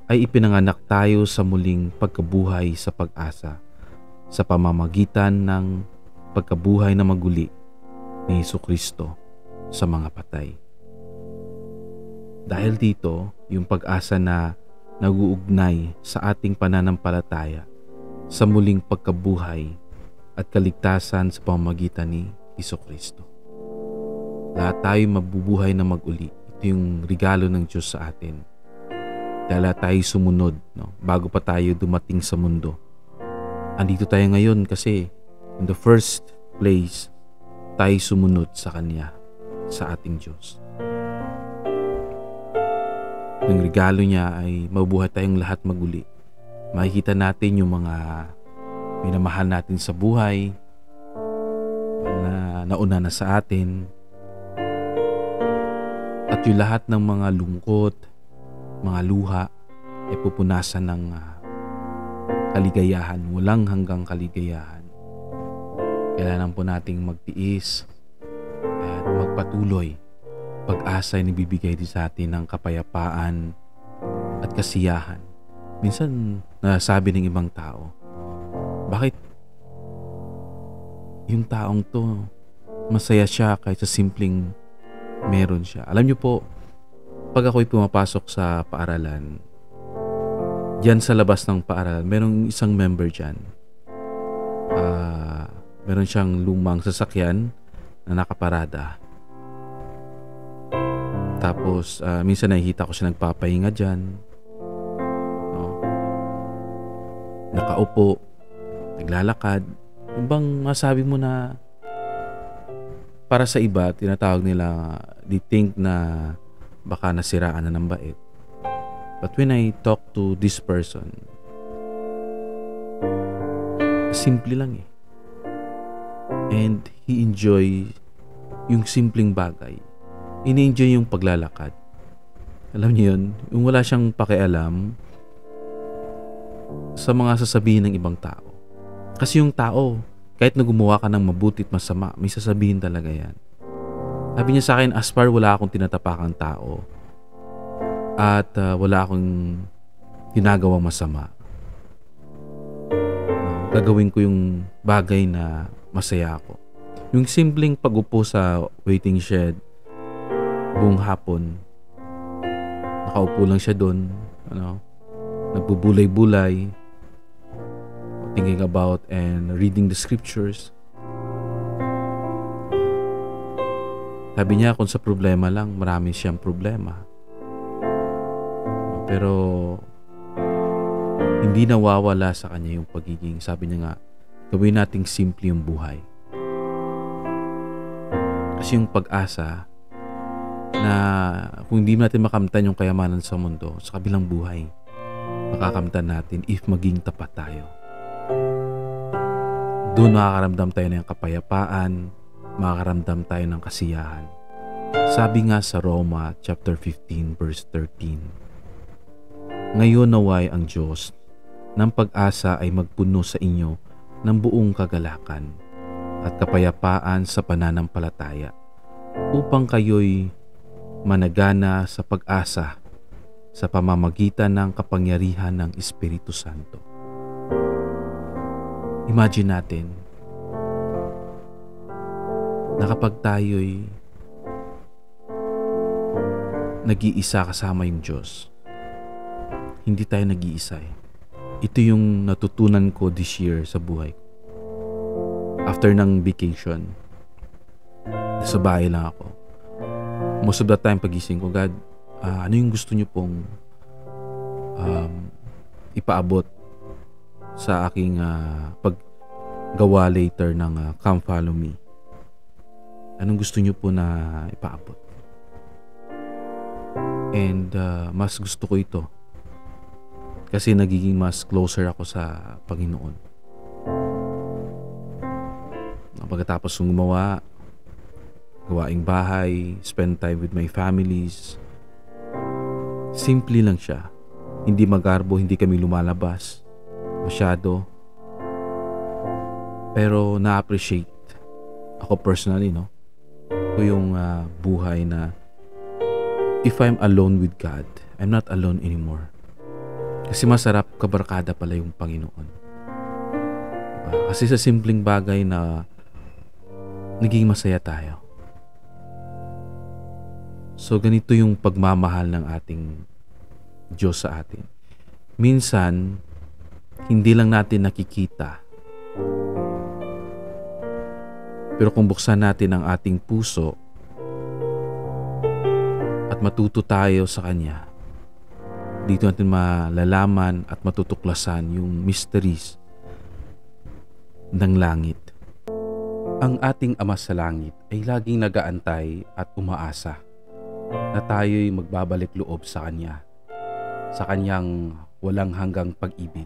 S1: ay ipinanganak tayo sa muling pagkabuhay sa pag-asa sa pamamagitan ng pagkabuhay na maguli ni Hesukristo sa mga patay. Dahil dito, yung pag-asa na nag-uugnay sa ating pananampalataya sa muling pagkabuhay at kaligtasan sa pamamagitan ni Hesukristo. Lahat tayo mabubuhay na mag-uli. Ito yung regalo ng Diyos sa atin. Dahil tayo sumunod, bago pa tayo dumating sa mundo. Andito tayo ngayon kasi in the first place, tayo sumunod sa Kanya, sa ating Diyos. Yung regalo niya ay mabubuhay tayong lahat maguli. Makikita natin yung mga minamahal natin sa buhay na nauna na sa atin. At yung lahat ng mga lungkot, mga luha ay pupunasan ng kaligayahan, walang hanggang kaligayahan. Kailangan po nating magtiis at magpatuloy. Pag-asa ay nabibigay din sa atin ng kapayapaan at kasiyahan. Minsan nasabi ng ibang tao, bakit yung taong to masaya siya kahit sa simpleng meron siya? Alam niyo po, pag ako'y pumapasok sa paaralan, diyan sa labas ng paaralan, merong isang member dyan. Meron siyang lumang sasakyan na nakaparada. Tapos, minsan nakikita ko siya nagpapahinga dyan. Nakaupo, naglalakad. Yung bang masabi mo na para sa iba, tinatawag nila, they think na baka nasiraan na ng bait. But when I talk to this person, simple lang eh. And he enjoy yung simpleng bagay. Ini-enjoy yung paglalakad. Alam niyo yun? Yung wala siyang pakialam sa mga sasabihin ng ibang tao. Kasi yung tao, kahit na gumawa ka ng mabuti at masama, may sasabihin talaga yan. Sabi niya sa akin, Aspar, wala akong tinatapakang tao. At wala akong ginagawang masama. Gagawin ko yung bagay na masaya ako. Yung simpleng pag-upo sa waiting shed, buong hapon, nakaupo lang siya doon, nagbubulay-bulay, thinking about and reading the scriptures. Sabi niya kung sa problema lang, marami siyang problema. Pero hindi nawawala sa kanya yung pagiging, sabi niya nga, gawin nating simple yung buhay. Kasi yung pag-asa na kung hindi natin makamtan yung kayamanan sa mundo, sa kabilang buhay, makakamtan natin if maging tapat tayo. Doon makakaramdam tayo ng kapayapaan, makakaramdam tayo ng kasiyahan. Sabi nga sa Roma chapter 15 verse 13, ngayon naway ang Diyos ng pag-asa ay magpuno sa inyo ng buong kagalakan at kapayapaan sa pananampalataya upang kayo'y managana sa pag-asa sa pamamagitan ng kapangyarihan ng Espiritu Santo. Imagine natin na kapag tayo'y nag-iisa kasama yung Diyos, hindi tayo nag-iisa eh. Ito yung natutunan ko this year sa buhay. After ng vacation, sa bahay lang ako. Most of the time pagising ko, God, ano yung gusto niyo pong ipaabot sa aking paggawa later ng Come Follow Me? Anong gusto niyo po na ipaabot? And mas gusto ko ito kasi nagiging mas closer ako sa Panginoon. Pagkatapos ng gawaing bahay, spend time with my families, Simple lang siya. Hindi magarbo, hindi kami lumalabas masyado. Pero na-appreciate ako personally, no? Ito yung buhay na if I'm alone with God, I'm not alone anymore. Kasi masarap kabarkada pala yung Panginoon. Diba? Kasi sa simpleng bagay na naging masaya tayo. So ganito yung pagmamahal ng ating Diyos sa atin. Minsan, hindi lang natin nakikita. Pero kung buksan natin ang ating puso at matuto tayo sa Kanya, dito natin malalaman at matutuklasan yung mysteries ng langit. Ang ating Ama sa Langit ay laging nagaantay at umaasa na tayo'y magbabalik loob sa Kanya, sa Kanyang walang hanggang pag-ibig,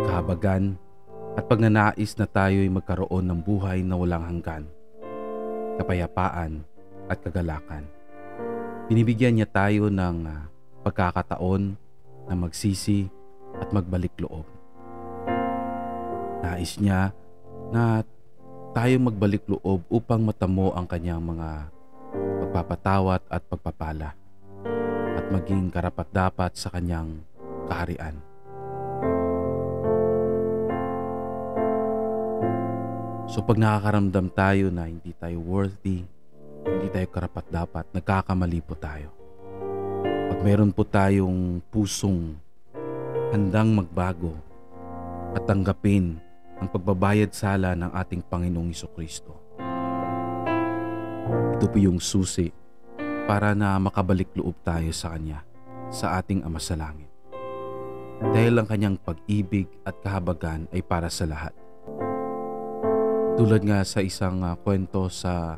S1: kahabagan at pagnanais na tayo'y magkaroon ng buhay na walang hanggan, kapayapaan at kagalakan. Binibigyan niya tayo ng pagkakataon na magsisi at magbalik loob. Nais niya na tayo magbalik loob upang matamo ang Kanyang mga pagpapatawad at pagpapala at maging karapat-dapat sa Kanyang kaharian. So pag nakakaramdam tayo na hindi tayo worthy, hindi tayo karapat-dapat, nagkakamali po tayo. Pag meron po tayong pusong handang magbago at tanggapin ang pagbabayad sala ng ating Panginoong Jesucristo, ito po yung susi para na makabalik loob tayo sa Kanya, sa ating Ama sa Langit. Dahil ang Kanyang pag-ibig at kahabagan ay para sa lahat. Tulad nga sa isang kwento sa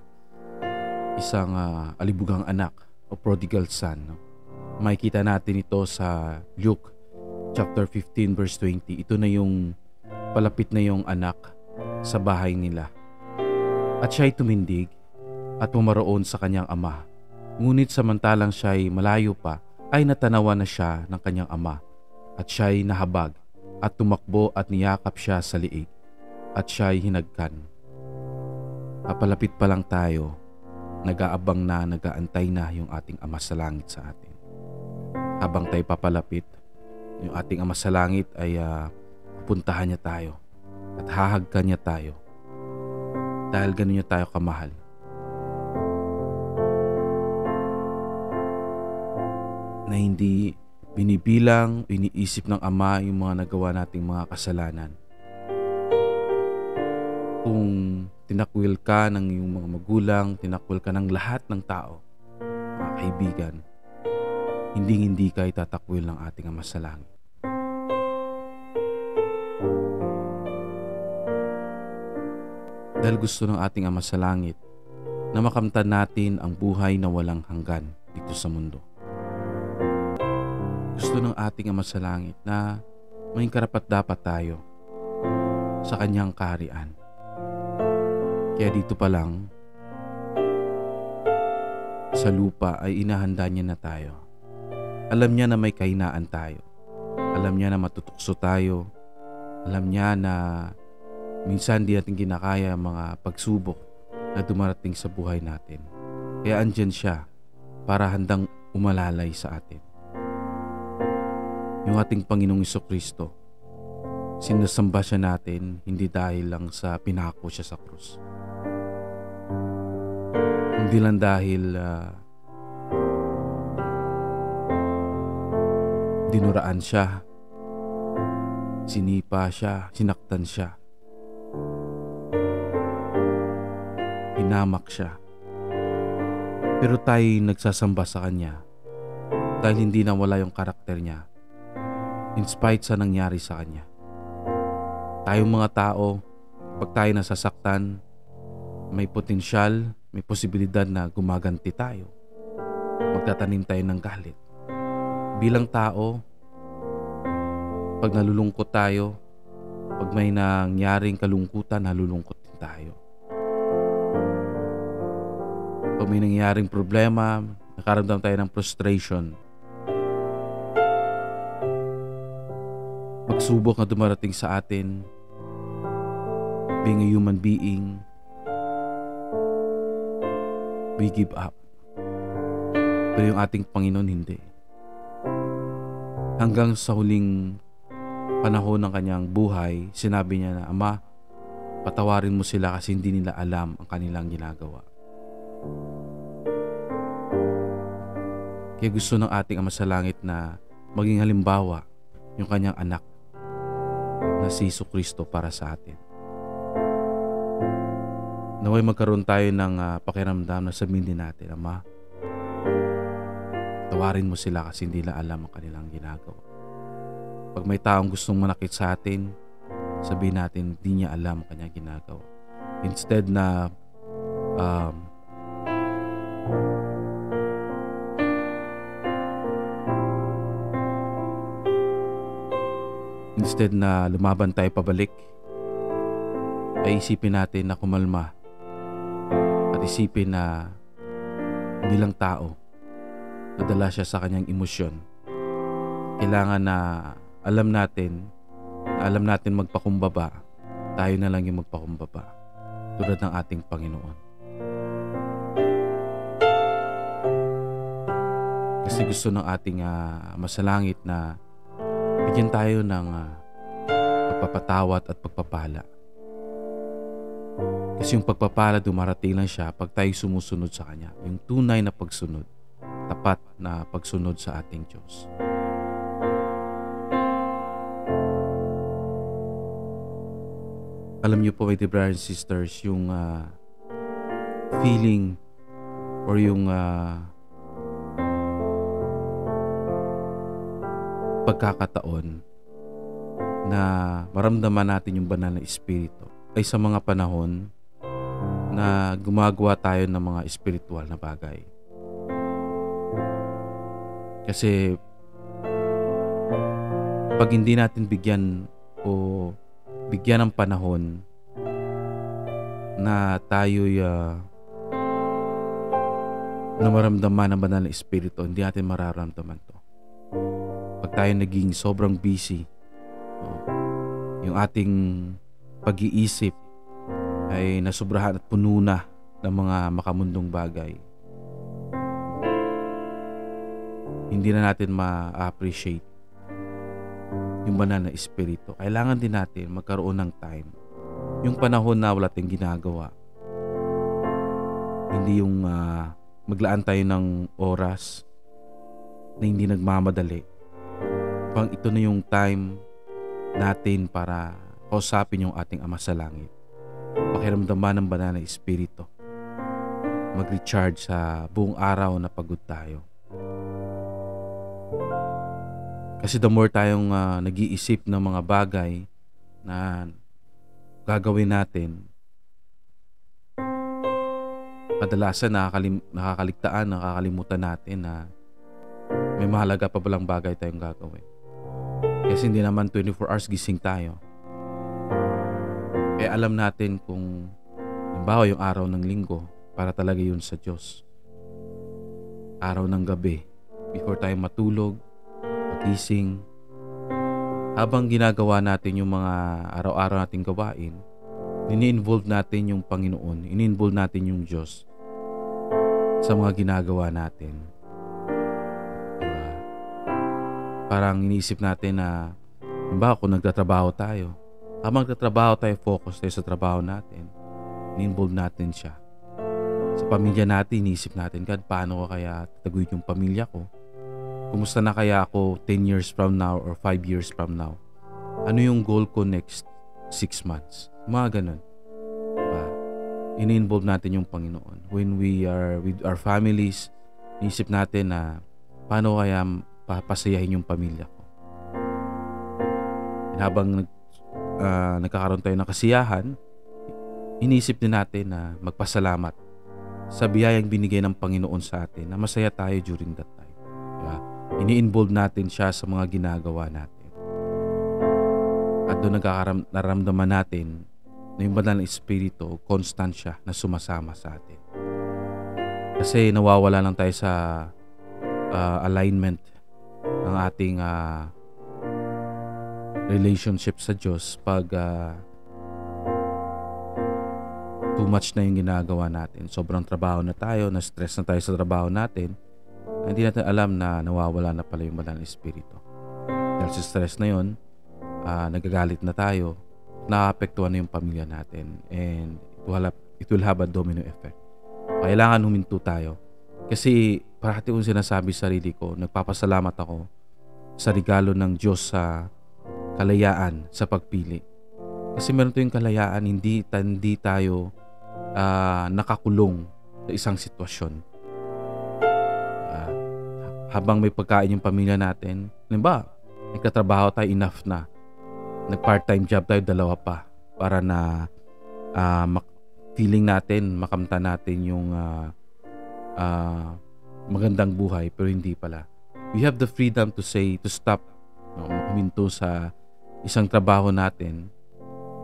S1: isang alibugang anak o prodigal son, no? Makikita natin ito sa Luke chapter 15 verse 20. Ito na yung palapit na yung anak sa bahay nila. At siya'y tumindig at pumaroon sa kanyang ama. Ngunit samantalang siya'y malayo pa, ay natanawan na siya ng kanyang ama. At siya'y nahabag at tumakbo at niyakap siya sa liig. At siya'y hinagkan. Papalapit pa lang tayo, nag-aabang na, nag-aantay na yung ating Ama sa Langit sa atin. Habang tayo papalapit, yung ating Ama sa Langit ay pupuntahan niya tayo at hahagkan niya tayo dahil ganun niya tayo kamahal. Na hindi binibilang, iniisip ng Ama yung mga nagawa nating mga kasalanan. Kung tinakwil ka ng iyong mga magulang, tinakwil ka ng lahat ng tao, mga kaibigan, hindi ka itatakwil ng ating Ama sa Langit. Dahil gusto ng ating Ama sa Langit na makamtan natin ang buhay na walang hanggan dito sa mundo. Gusto ng ating Ama sa Langit na may karapat-dapat tayo sa Kanyang kaharian. Kaya dito pa lang, sa lupa ay inahanda niya na tayo. Alam niya na may kahinaan tayo. Alam niya na matutukso tayo. Alam niya na minsan di natin kinakaya ang mga pagsubok na dumarating sa buhay natin. Kaya andyan siya para handang umalalay sa atin. Yung ating Panginoong Jesucristo, sinasamba siya natin hindi dahil lang sa pinako siya sa krus. Hindi lang dahil dinuraan siya, sinipa siya, sinaktan siya, pinamak siya. Pero tayo nagsasamba sa Kanya dahil hindi nawala yung karakter niya in spite sa nangyari sa Kanya. Tayong mga tao, pag tayo nasasaktan, may potensyal, may posibilidad na gumaganti tayo. Magtatanim tayo ng galit. Bilang tao, pag nalulungkot tayo, pag may nangyaring kalungkutan, nalulungkot din tayo. Pag may nangyaring problema, nakaramdam tayo ng frustration, pagsubok na dumarating sa atin, being a human being, we give up. Pero yung ating Panginoon hindi. Hanggang sa huling panahon ng kanyang buhay, sinabi niya na, Ama, patawarin mo sila kasi hindi nila alam ang kanilang ginagawa. Kaya gusto ng ating Ama sa Langit na maging halimbawa yung kanyang anak na si Jesucristo para sa atin. Naway magkaroon tayo ng pakiramdam na sabihin din natin, Ama, tawarin mo sila kasi hindi nila alam ang kanilang ginagawa. Pag may taong gustong manakit sa atin, sabihin natin hindi niya alam ang kanyang ginagawa. Instead na lumaban tayo pabalik, ay isipin natin na kumalma at isipin na bilang tao nadala siya sa kanyang emosyon. Kailangan na alam natin magpakumbaba, tayo na lang yung magpakumbaba tulad ng ating Panginoon. Kasi gusto ng ating masalangit na bigyan tayo ng pagpapatawad at pagpapala. Kasi yung pagpapala dumarating lang siya pag tayo sumusunod sa Kanya. Yung tunay na pagsunod, tapat na pagsunod sa ating Diyos. Alam niyo po, my dear brothers and sisters, yung feeling or yung pagkakataon na maramdaman natin yung banal na espiritu ay sa mga panahon na gumagawa tayo ng mga espiritual na bagay. Kasi pag hindi natin bigyan ng panahon na tayo'y na maramdaman ng banal na espiritu, hindi natin mararamdaman to. Pag tayo naging sobrang busy, yung ating pag-iisip ay nasubrahan at puno na ng mga makamundong bagay, hindi na natin ma-appreciate yung banal na espiritu. Kailangan din natin magkaroon ng time. Yung panahon na wala tayong ginagawa. Hindi yung maglaan tayo ng oras na hindi nagmamadali. Pang ito na yung time natin para kausapin yung ating Ama sa Langit. Pakiramdaman ng banal na espiritu. Mag-recharge sa buong araw na pagod tayo. Kasi the more tayong nag-iisip ng mga bagay na gagawin natin, kadalasan nakakalimutan natin na may mahalaga pa palang bagay tayong gagawin. Kasi hindi naman 24 hours gising tayo. Kaya alam natin kung halimbawa yung araw ng linggo, para talaga yun sa Diyos. Araw ng gabi, before tayo matulog, pagising, habang ginagawa natin yung mga araw-araw nating gawain, ini-involve natin yung Panginoon, ini-involve natin yung Diyos sa mga ginagawa natin. Diba? Parang iniisip natin na, halimbawa kung nagtatrabaho tayo, habang nagtatrabaho tayo, focus tayo sa trabaho natin, ini-involve natin siya. Sa pamilya natin, iniisip natin, God, paano ko kaya tataguyod yung pamilya ko? Kumusta na kaya ako 10 years from now or 5 years from now? Ano yung goal ko next 6 months? Mga ganun. Diba? Ini-involve natin yung Panginoon. When we are with our families, inisip natin na paano kaya papasayahin yung pamilya ko. And habang nagkakaroon tayo ng kasiyahan, inisip din natin na magpasalamat sa biyayang binigay ng Panginoon sa atin na masaya tayo during that time. Diba? Ini-involve natin siya sa mga ginagawa natin. At doon nararamdaman natin na yung banal na espiritu, constant siya na sumasama sa atin. Kasi nawawala lang tayo sa alignment ng ating relationship sa Diyos pag too much na yung ginagawa natin. Sobrang trabaho na tayo, na-stress na tayo sa trabaho natin, hindi natin alam na nawawala na pala yung banal na espiritu. Dahil sa stress na yun, nagagalit na tayo, naapektuhan na yung pamilya natin, and it will have a domino effect. Kailangan huminto tayo. Kasi parati kong sinasabi sa sarili ko, nagpapasalamat ako sa regalo ng Diyos sa kalayaan sa pagpili. Kasi meron tayong kalayaan, hindi tayo nakakulong sa isang sitwasyon. Habang may pagkain yung pamilya natin, halimbawa, nagkatrabaho tayo, enough na. Nag-part-time job tayo, 2 pa, para na feeling natin, makamta natin yung magandang buhay, pero hindi pala. We have the freedom to stop, huminto sa isang trabaho natin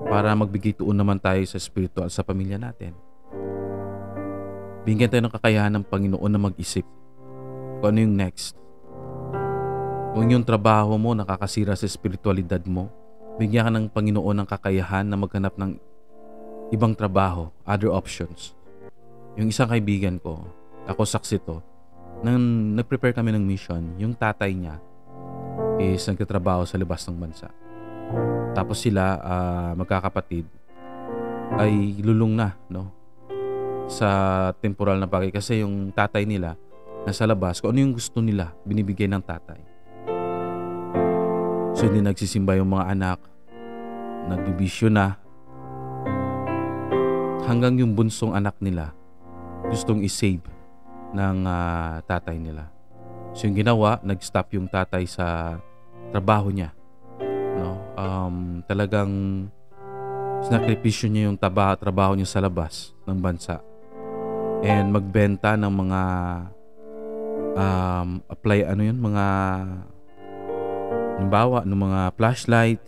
S1: para magbigay tuon naman tayo sa spiritual sa pamilya natin. Bigyan tayo ng kakayahan ng Panginoon na mag-isip kung ano yung next. Kung yung trabaho mo nakakasira sa spiritualidad mo, bigyan ka ng Panginoon ng kakayahan na maghanap ng ibang trabaho, other options. Yung isang kaibigan ko, ako saksi to, nang nag-prepare kami ng mission, yung tatay niya is nagtatrabaho sa labas ng bansa. Tapos sila, magkakapatid, ay lulong na, no? Sa temporal na bagay. Kasi yung tatay nila, nasa labas, kung ano yung gusto nila, binibigay ng tatay. So, hindi nagsisimba yung mga anak, nagbibisyo na. Hanggang yung bunsong anak nila, gustong isave ng tatay nila. So, yung ginawa, nag-stop yung tatay sa trabaho niya. No? Talagang sinakripisyo niya yung trabaho niya sa labas ng bansa. And magbenta ng mga mga halimbawa ng mga flashlight,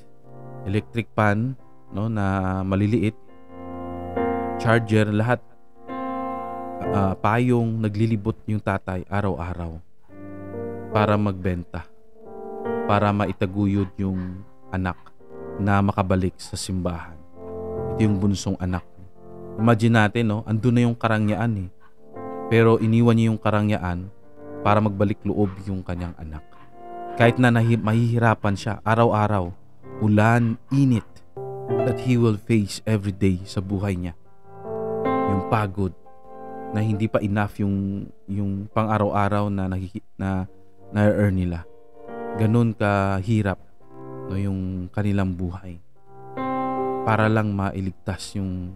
S1: electric pan, no, na maliliit, charger, lahat, payong, naglilibot yung tatay araw-araw para magbenta, para maitaguyod yung anak na makabalik sa simbahan. Ito yung bunsong anak. Imagine natin, no, andun na yung karangyaan pero iniwan niya yung karangyaan para magbalik loob yung kanyang anak. Kahit na mahihirapan siya araw-araw, ulan, init, that he will face every day sa buhay niya. Yung pagod na hindi pa enough yung pang-araw-araw na na-earn nila. Ganun kahirap, no, yung kanilang buhay para lang mailigtas yung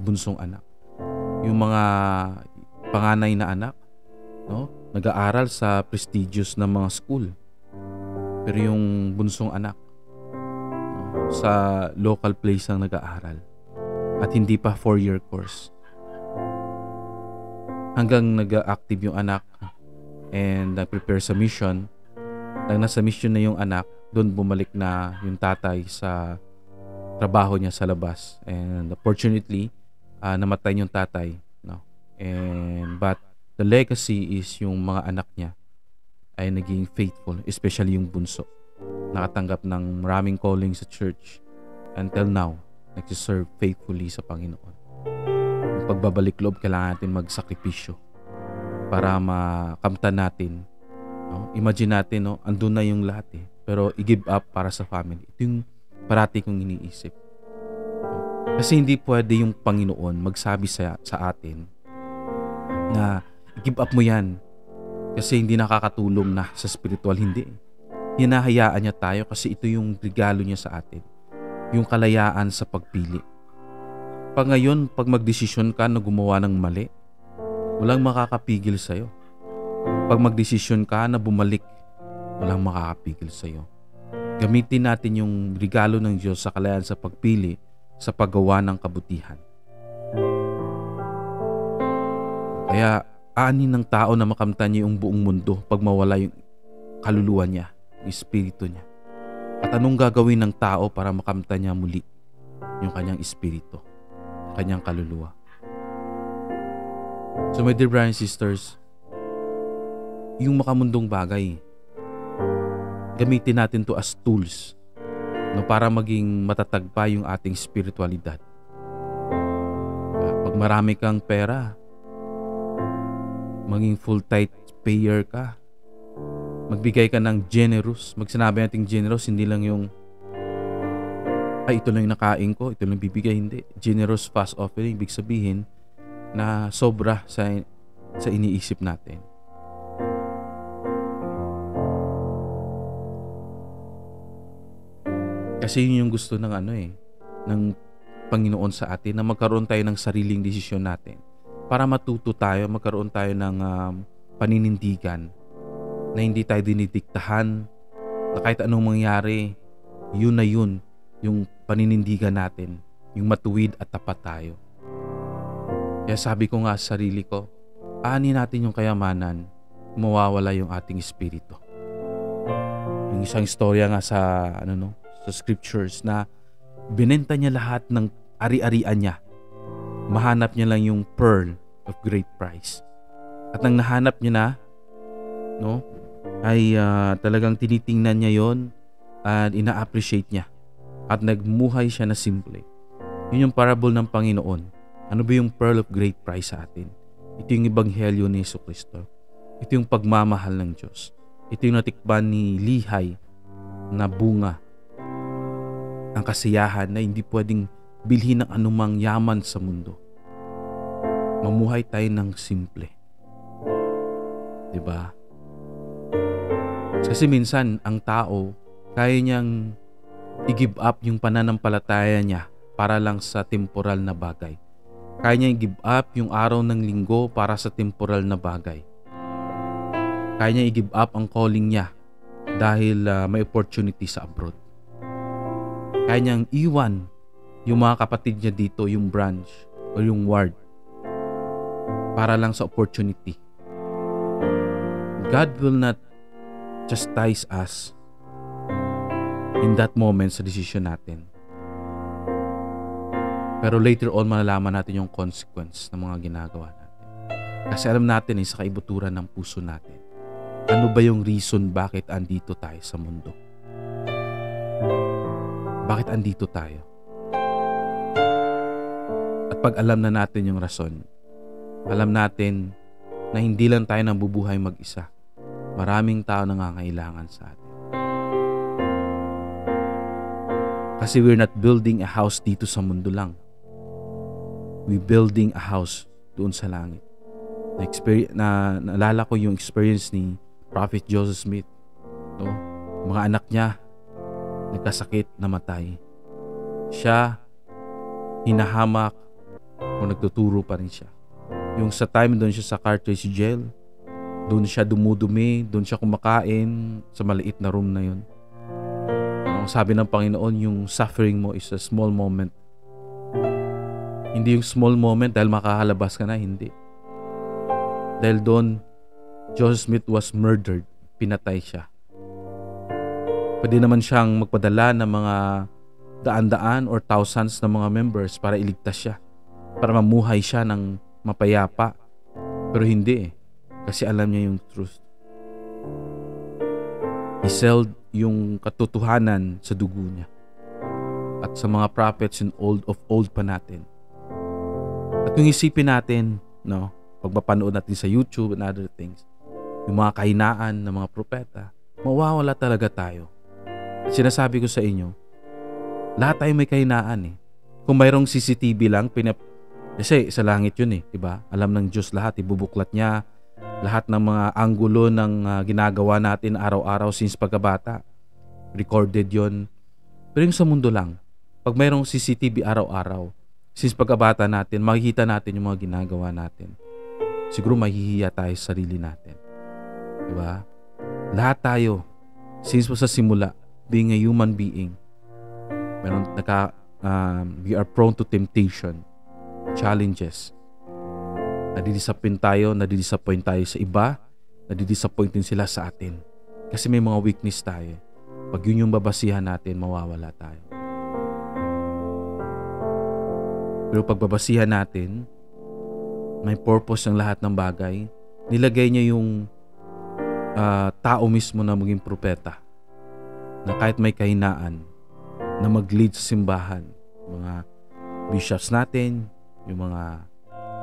S1: bunsong anak. Yung mga panganay na anak, no, nag-aaral sa prestigious na mga school. Pero yung bunsong anak, no, sa local place ang nag-aaral at hindi pa 4-year course. Hanggang nag-active yung anak and prepare sa mission. Nang nasa mission na yung anak, doon bumalik na yung tatay sa trabaho niya sa labas. And unfortunately, namatay yung tatay, no? But the legacy is yung mga anak niya ay naging faithful, especially yung bunso. Nakatanggap ng maraming calling sa church. Until now, nagsiserve faithfully sa Panginoon. Yung pagbabalik loob, kailangan natin magsakripisyo para makamtan natin, no? Imagine natin, no, andun na yung lahat pero i-give up para sa family. Ito yung parati kong iniisip. Kasi hindi pwede yung Panginoon magsabi sa atin na i-give up mo yan kasi hindi nakakatulong na sa spiritual. Hindi. Hinahayaan niya tayo kasi ito yung regalo niya sa atin. Yung kalayaan sa pagpili. Pag magdesisyon ka na gumawa ng mali, walang makakapigil sa'yo. Pag magdesisyon ka na bumalik, walang makakapigil sa'yo. Gamitin natin yung regalo ng Diyos sa kalayaan sa pagpili, sa paggawa ng kabutihan. Kaya, ani ng tao na makamtan niya yung buong mundo pag mawala yung kaluluwa niya, yung espiritu niya. At anong gagawin ng tao para makamtan niya muli yung kanyang espiritu, yung kanyang kaluluwa? So my dear brothers and sisters, yung makamundong bagay, gamitin natin to as tools no, para maging matatag pa yung ating spiritualidad. Pag marami kang pera, maging full tithe payer ka. Magbigay ka ng generous. Sinabi natin generous, hindi lang yung ito lang yung nakain ko, ito lang bibigay, hindi. Generous fast offering, ibig sabihin na sobra sa iniisip natin. Kasi yun yung gusto ng ng Panginoon sa atin, na magkaroon tayo ng sariling desisyon natin para matuto tayo, magkaroon tayo ng paninindigan na hindi tayo dinidiktahan, na kahit anong mangyari, yun na yun yung paninindigan natin, yung matuwid at tapat tayo. Kaya sabi ko nga sa sarili ko, aanin natin yung kayamanan, mawawala yung ating espiritu. Yung isang istorya nga sa scriptures na binenta niya lahat ng ari-arian niya. Mahanap niya lang yung pearl of great price. At nang nahanap niya na, ay talagang tinitingnan niya yon at ina-appreciate niya. At nagmuhay siya na simple. Yun yung parable ng Panginoon. Ano ba yung pearl of great price sa atin? Ito yung ebanghelyo ni Jesucristo. Ito yung pagmamahal ng Diyos. Ito yung natikban ni Lihay na bunga. Ang kasiyahan na hindi pwedeng bilhin ng anumang yaman sa mundo. Mamuhay tayo ng simple. Diba? Kasi minsan, ang tao, kaya niyang i-give up yung pananampalataya niya para lang sa temporal na bagay. Kaya niya i-give up yung araw ng linggo para sa temporal na bagay. Kaya niya i-give up ang calling niya dahil may opportunity sa abroad. Kaya niyang iwan yung mga kapatid niya dito, yung branch o yung ward, para lang sa opportunity. God will not chastise us in that moment sa decision natin. Pero later on, malalaman natin yung consequence ng mga ginagawa natin. Kasi alam natin sa kaibuturan ng puso natin, ano ba yung reason bakit andito tayo sa mundo? Bakit andito tayo? At pag alam na natin yung rason, alam natin na hindi lang tayo nabubuhay mag-isa. Maraming tao nangangailangan sa atin. Kasi we're not building a house dito sa mundo lang. We're building a house doon sa langit. Naalala ko yung experience ni Prophet Joseph Smith. Mga anak niya, nagkasakit, namatay. Siya, hinahamak, o nagtuturo pa rin siya. Yung sa time doon siya sa Carthage jail, doon siya dumudumi, doon siya kumakain sa maliit na room na yun. Sabi ng Panginoon, yung suffering mo is a small moment. Hindi yung small moment dahil makakalabas ka na, hindi. Dahil doon, Joseph Smith was murdered. Pinatay siya. Pwede naman siyang magpadala ng mga daan-daan or thousands na mga members para iligtas siya. Para mamuhay siya ng mapayapa. Pero hindi kasi alam niya yung truth. He sold yung katotohanan sa dugo niya. At sa mga prophets in old pa natin. At kung isipin natin, pag mapanood natin sa YouTube and other things, yung mga kahinaan ng mga propeta, mawawala talaga tayo. At sinasabi ko sa inyo, lahat tayo may kahinaan . Kung mayroong CCTV lang, kasi sa langit yun diba? Alam ng Diyos lahat, ibubuklat niya lahat ng mga anggulo ng ginagawa natin araw-araw since pagkabata. Recorded yon. Pero yung sa mundo lang, pag mayroong CCTV araw-araw, since pagkabata natin, makikita natin yung mga ginagawa natin. Siguro mahihiya tayo sa sarili natin. Diba? Lahat tayo, since sa simula, being a human being, we are prone to temptation, challenges. Nadidisappoint tayo sa iba, nadidisappoint din sila sa atin. Kasi may mga weakness tayo. Pag yun yung babasihan natin, mawawala tayo. Pero pag babasihan natin, may purpose ng lahat ng bagay, nilagay niya yung tao mismo na maging propeta. Na kahit may kahinaan, na mag-lead sa simbahan. Mga bishops natin, yung mga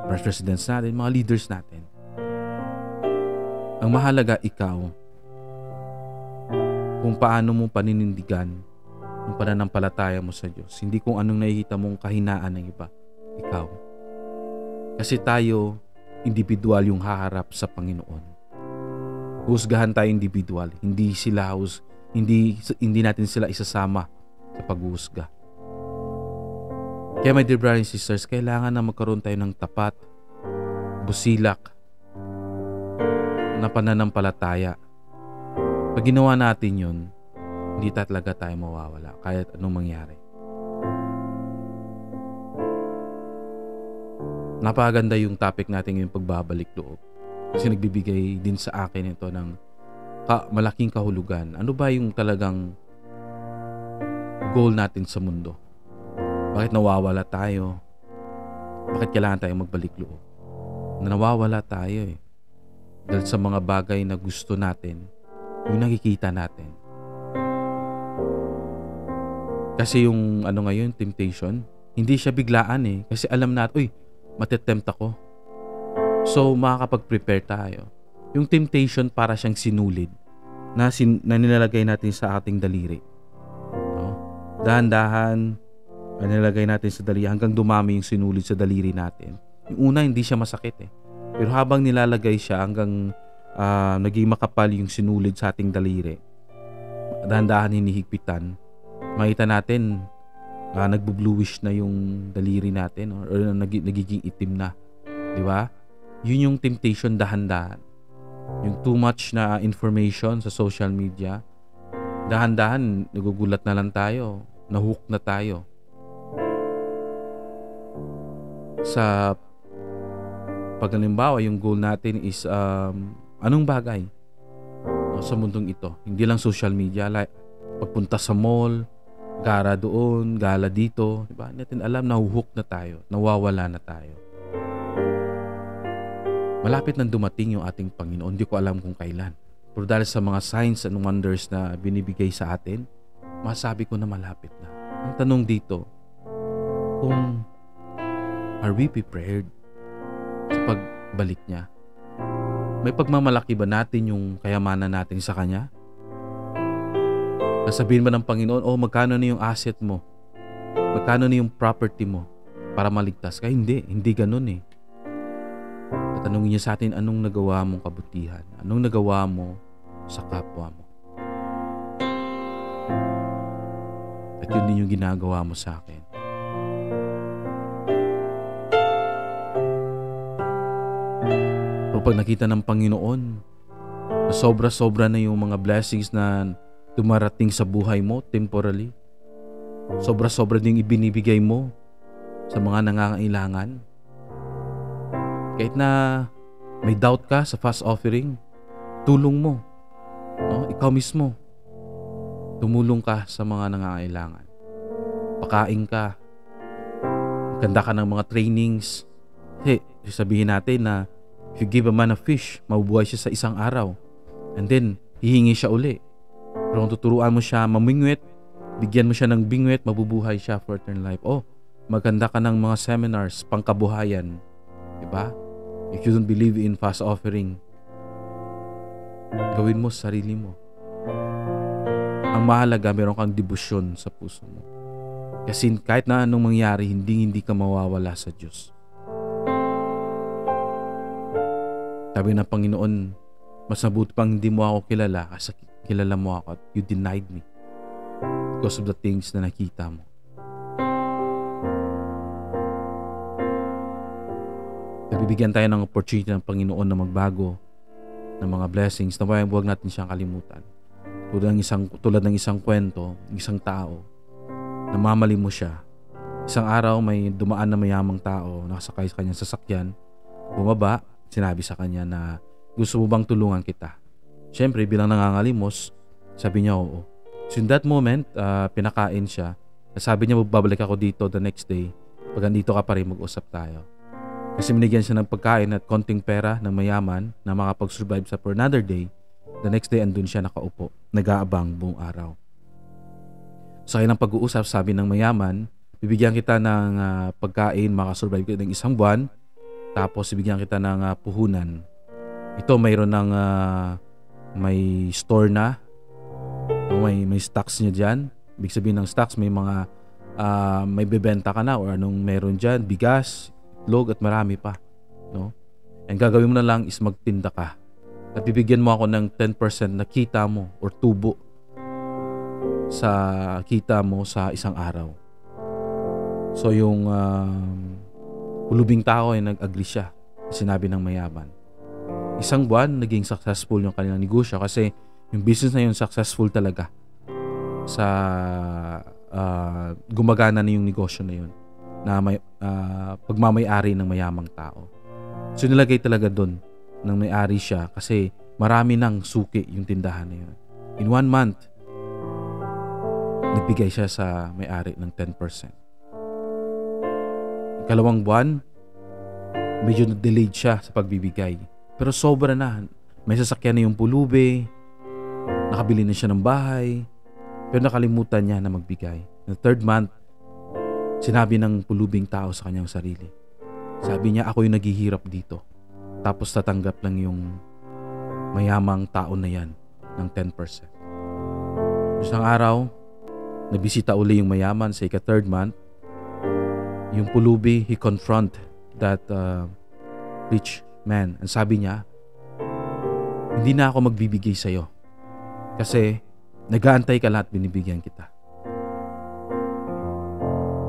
S1: branch presidents natin, mga leaders natin. Ang mahalaga ikaw, kung paano mo paninindigan yung pananampalataya mo sa Diyos. Hindi kung anong nakikita mong kahinaan ng iba. Ikaw. Kasi tayo, individual yung haharap sa Panginoon. Husgahan tayo individual. Hindi natin sila isasama sa paghuhusga. Kaya my dear brothers and sisters, kailangan na magkaroon tayo ng tapat, busilak, na pananampalataya. Pag ginawa natin yun, hindi talaga tayo mawawala kahit anong mangyari. Napakaganda yung topic natin yung pagbabalik loob. Kasi nagbibigay din sa akin ito ng malaking kahulugan. Ano ba yung talagang goal natin sa mundo? Bakit nawawala tayo? Bakit kailangan tayong magbalik loob? Nawawala tayo dahil sa mga bagay na gusto natin, yung nakikita natin. Kasi yung ngayon, temptation, hindi siya biglaan Kasi alam natin, matetempt ako. So, makakapag-prepare tayo. Yung temptation para siyang sinulid na nilalagay natin sa ating daliri. No? Dahan-dahan, nilalagay natin sa daliri hanggang dumami yung sinulid sa daliri natin. Yung una, hindi siya masakit Pero habang nilalagay siya hanggang naging makapal yung sinulid sa ating daliri, dahan-dahan hinihigpitan, makita natin nagbo-bluish na yung daliri natin or nagiging itim na. Di ba? Yun yung temptation dahan-dahan. Yung too much na information sa social media, dahan-dahan nagugulat na lang tayo, nahook na tayo sa paghalimbawa yung goal natin is anong bagay sa mundong ito. Hindi lang social media, like pagpunta sa mall, gara doon, gala dito, diba? Hindi natin alam, nahuhook na tayo, nawawala na tayo. Malapit nang dumating yung ating Panginoon, hindi ko alam kung kailan. Pero dahil sa mga signs and wonders na binibigay sa atin, masabi ko na malapit na. Ang tanong dito, kung are we prepared sa pagbalik niya? May pagmamalaki ba natin yung kayamanan natin sa Kanya? Sasabihin ba ng Panginoon, magkano na yung asset mo? Magkano na yung property mo para maligtas ka? Hindi ganun Tatanungin niya sa atin, anong nagawa mong kabutihan? Anong nagawa mo sa kapwa mo? At yun din yung ginagawa mo sa akin. Pero pag nakita ng Panginoon, na sobra-sobra na yung mga blessings na dumarating sa buhay mo temporarily, sobra-sobra din ibinibigay mo sa mga nangangailangan. Kahit na may doubt ka sa fast offering, tulong mo. Ikaw mismo, tumulong ka sa mga nangangailangan. Pakain ka. Ganda ka ng mga trainings. Kasi sabihin natin na if you give a man a fish, mabubuhay siya sa isang araw. And then, hihingi siya uli. Pero kung tuturuan mo siya mamingwit, bigyan mo siya ng bingwit, mabubuhay siya for eternal life. Maganda ka ng mga seminars, pangkabuhayan. Diba? If you don't believe in fast offering, gawin mo sa sarili mo. Ang mahalaga, meron kang debosyon sa puso mo. Kasi kahit na anong mangyari, hindi ka mawawala sa Diyos. Sabi ng Panginoon, mas mabuti pang hindi mo ako kilala kasi kilala mo ako at you denied me because of the things na nakita mo. Nagbibigyan tayo ng opportunity ng Panginoon na magbago ng mga blessings na huwag natin siyang kalimutan. Tulad ng isang kwento, isang tao, namamali mo siya. Isang araw may dumaan na mayamang tao, nakasakay sa kanyang sasakyan, bumaba, sinabi sa kanya na gusto mo bang tulungan kita? Siyempre, bilang nangangalimos, sabi niya oo. So in that moment, pinakain siya. Sabi niya, babalik ako dito the next day. Pag andito ka pa rin, mag-usap tayo. Kasi binigyan siya ng pagkain at konting pera ng mayaman na makapag-survive sa for another day. The next day, andun siya nakaupo, nag-aabang buong araw. Sa kanilang pag-uusap, sabi ng mayaman, bibigyan kita ng pagkain, makasurvive ka ng 1 buwan, tapos bibigyan kita ng puhunan. Ito mayroon ng may store na, may stocks niya dyan. Ibig sabihin ng stocks, may mga may bebenta ka na or anong meron dyan, bigas, itlog at marami pa. No? Ang gagawin mo na lang is magtinda ka. At bibigyan mo ako ng 10% na kita mo or tubo sa kita mo sa isang araw. So yung pulubing tao ay nag-agree siya. Sinabi ng mayaman. 1 buwan, naging successful yung kanilang negosyo kasi yung business na yun successful talaga. Sa gumagana na yung negosyo na yun na may pagmamay-ari ng mayamang tao. So nilagay talaga doon ng may-ari siya kasi marami nang suki yung tindahan na yun. In 1 month, nagbigay siya sa may-ari ng 10%. Ikalawang buwan, medyo delayed siya sa pagbibigay. Pero sobra na. May sasakyan na yung pulubi, nakabili na siya ng bahay, pero nakalimutan niya na magbigay. The 3rd month, sinabi ng pulubing tao sa kanyang sarili. Sabi niya, ako yung naghihirap dito. Tapos tatanggap lang yung mayamang tao na yan ng 10%. Isang araw, nabisita uli yung mayaman sa ika-3rd month. Yung pulubi, he confront that rich man. Ang sabi niya, hindi na ako magbibigay sa'yo. Kasi nag-aantay ka lahat, binibigyan kita.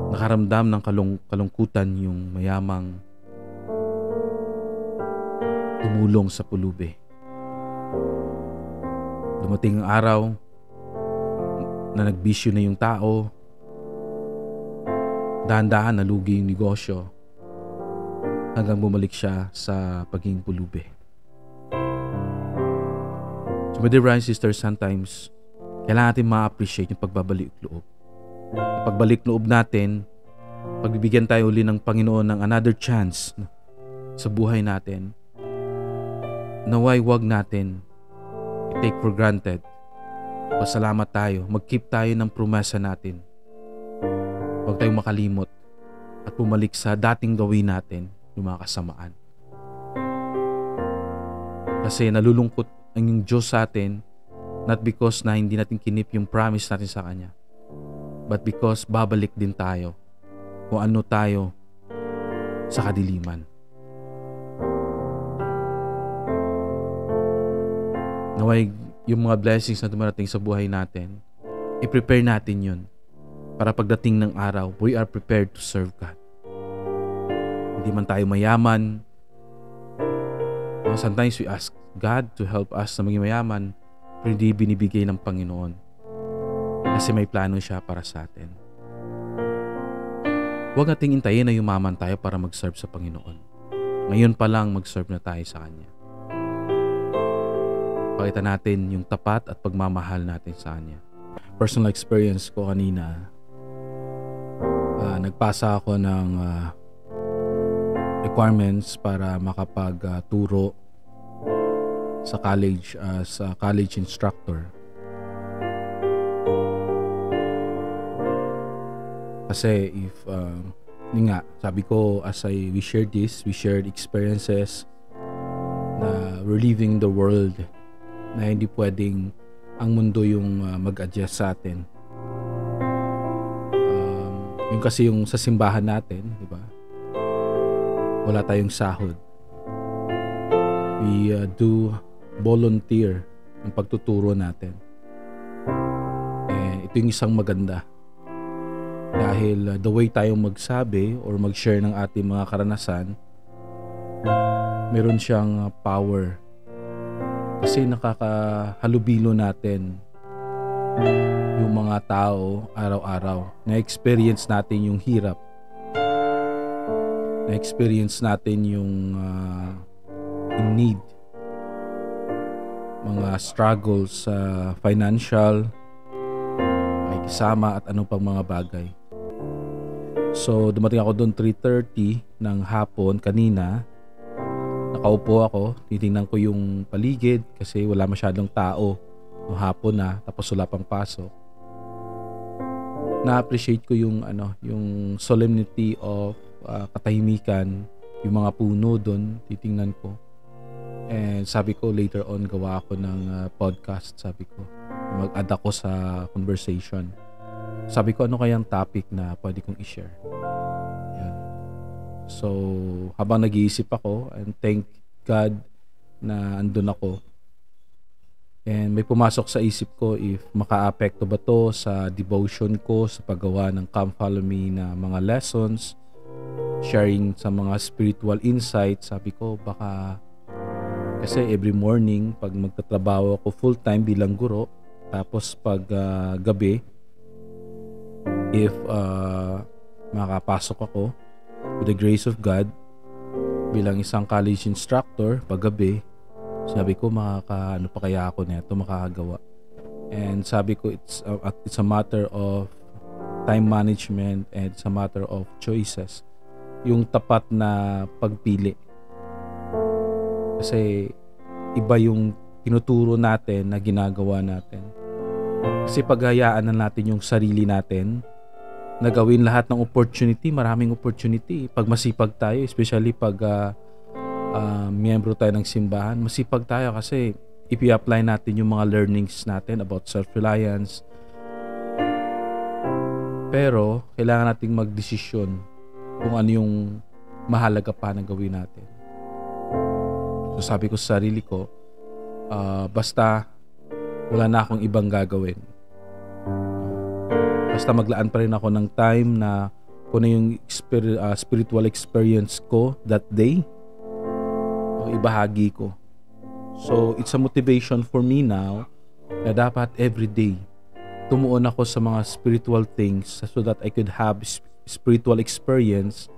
S1: Nakaramdam ng kalungkutan yung mayamang tumulong sa pulubi. Dumating ang araw na nagbisyo na yung tao. Dahan-dahan nalugi yung negosyo hanggang bumalik siya sa pagiging pulubi. So my dear brothers and sisters, sometimes kailangan natin ma-appreciate yung pagbabalik loob. Yung pagbalik loob natin, pagbibigyan tayo uli ng Panginoon ng another chance sa buhay natin, naway wag natin i-take for granted. Pasalamat tayo, mag-keep tayo ng promesa natin. Huwag tayong makalimot at pumalik sa dating gawin natin, yung mga kasamaan. Kasi nalulungkot ang yung Diyos sa atin, not because na hindi natin kinip yung promise natin sa Kanya, but because babalik din tayo kung ano tayo sa kadiliman. Naway yung mga blessings na dumarating sa buhay natin, i-prepare natin yun para pagdating ng araw, we are prepared to serve God. Hindi man tayo mayaman. Sometimes we ask God to help us na maging mayaman, pero hindi binibigay ng Panginoon. Kasi may plano siya para sa atin. Huwag nating intayin na yumaman tayo para mag-serve sa Panginoon. Ngayon pa lang mag-serve na tayo sa Kanya. Pakita natin yung tapat at pagmamahal natin sa Kanya. Personal experience ko kanina, nagpasa ako ng requirements para makapagturo sa college as a college instructor. Kasi if sabi ko, as we shared experiences na we're leaving the world, na hindi pwedeng ang mundo yung mag-adjust sa atin. Yung kasi yung sa simbahan natin, di ba? Wala tayong sahod. We do volunteer ang pagtuturo natin. Ito yung isang maganda. Dahil the way tayo magsabi or mag-share ng ating mga karanasan, meron siyang power. Kasi nakakahalubilo natin yung mga tao araw-araw. Na-experience natin yung hirap. Na-experience natin yung in need. Mga struggles sa financial, makikisama at anong pang mga bagay. So, dumating ako doon 3:30 ng hapon kanina. Nakaupo ako, titingnan ko yung paligid kasi wala masyadong tao. No, hapon na, tapos wala pang pasok. na-appreciate ko yung yung solemnity of katahimikan, yung mga puno doon, titingnan ko. And sabi ko later on gawa ako ng podcast, sabi ko. Mag-add ako sa conversation. Sabi ko ano kayang topic na pwede kong i-share. Yan. So, habang nag-iisip ako, and thank God na andun ako. And may pumasok sa isip ko if maka-apekto ba to sa devotion ko, sa paggawa ng Come Follow Me na mga lessons, sharing sa mga spiritual insights. Sabi ko baka kasi every morning pag magtatrabaho ako full-time bilang guro, tapos pag gabi, if makapasok ako with the grace of God bilang isang college instructor pag gabi, sabi ko ano pa kaya ako nito makakagawa. And sabi ko it's a matter of time management and it's a matter of choices. Yung tapat na pagpili. Kasi iba yung tinuturo natin na ginagawa natin. Kasi paghayaan na natin yung sarili natin na gawin lahat ng opportunity, maraming opportunity. Pag masipag tayo, especially pag miyembro tayo ng simbahan, masipag tayo kasi if i-apply natin yung mga learnings natin about self-reliance. Pero kailangan nating magdesisyon kung ano yung mahalaga pa na gawin natin. So sabi ko sa sarili ko, basta wala na akong ibang gagawin. Basta maglaan pa rin ako ng time na kung ano yung spiritual experience ko that day, ibahagi ko. So it's a motivation for me now na dapat every day tumuon ako sa mga spiritual things so that I could have spiritual experience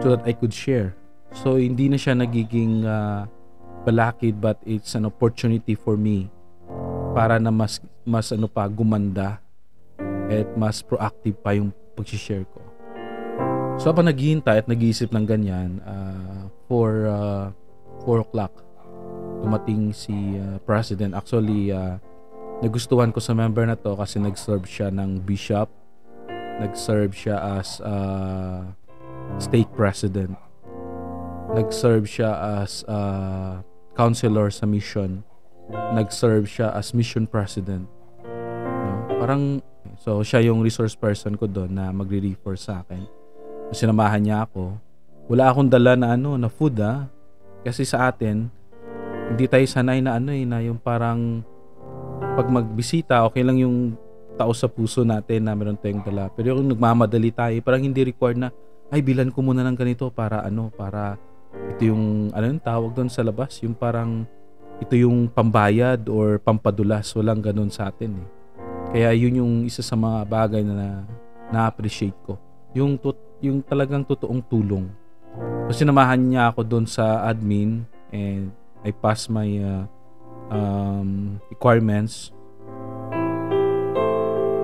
S1: so that I could share. So hindi na siya nagiging balakid, but it's an opportunity for me para na mas gumanda at mas proactive pa yung pag-share ko. So habang naghihintay at nag-iisip ng ganyan, 4 o'clock dumating si President. Actually, nagustuhan ko sa member na to kasi nag-serve siya ng bishop, nag-serve siya as state president, nag-serve siya as counselor sa mission, nag-serve siya as mission president. Parang so siya yung resource person ko doon na magre-refer sa akin. Sinamahan niya ako. Wala akong dala na na food kasi sa atin hindi tayo sanay na na yung parang pag magbisita okay lang yung tao sa puso natin na meron tayong dala. Pero kung nagmamadali tayo, parang hindi required na ay bilan ko muna ng ganito para para ito yung yung tawag doon sa labas, yung parang ito yung pambayad or pampadulas. Walang ganun sa atin Kaya yun yung isa sa mga bagay na na-appreciate ko. Yung talagang totoong tulong. So sinamahan niya ako doon sa admin and I passed my requirements.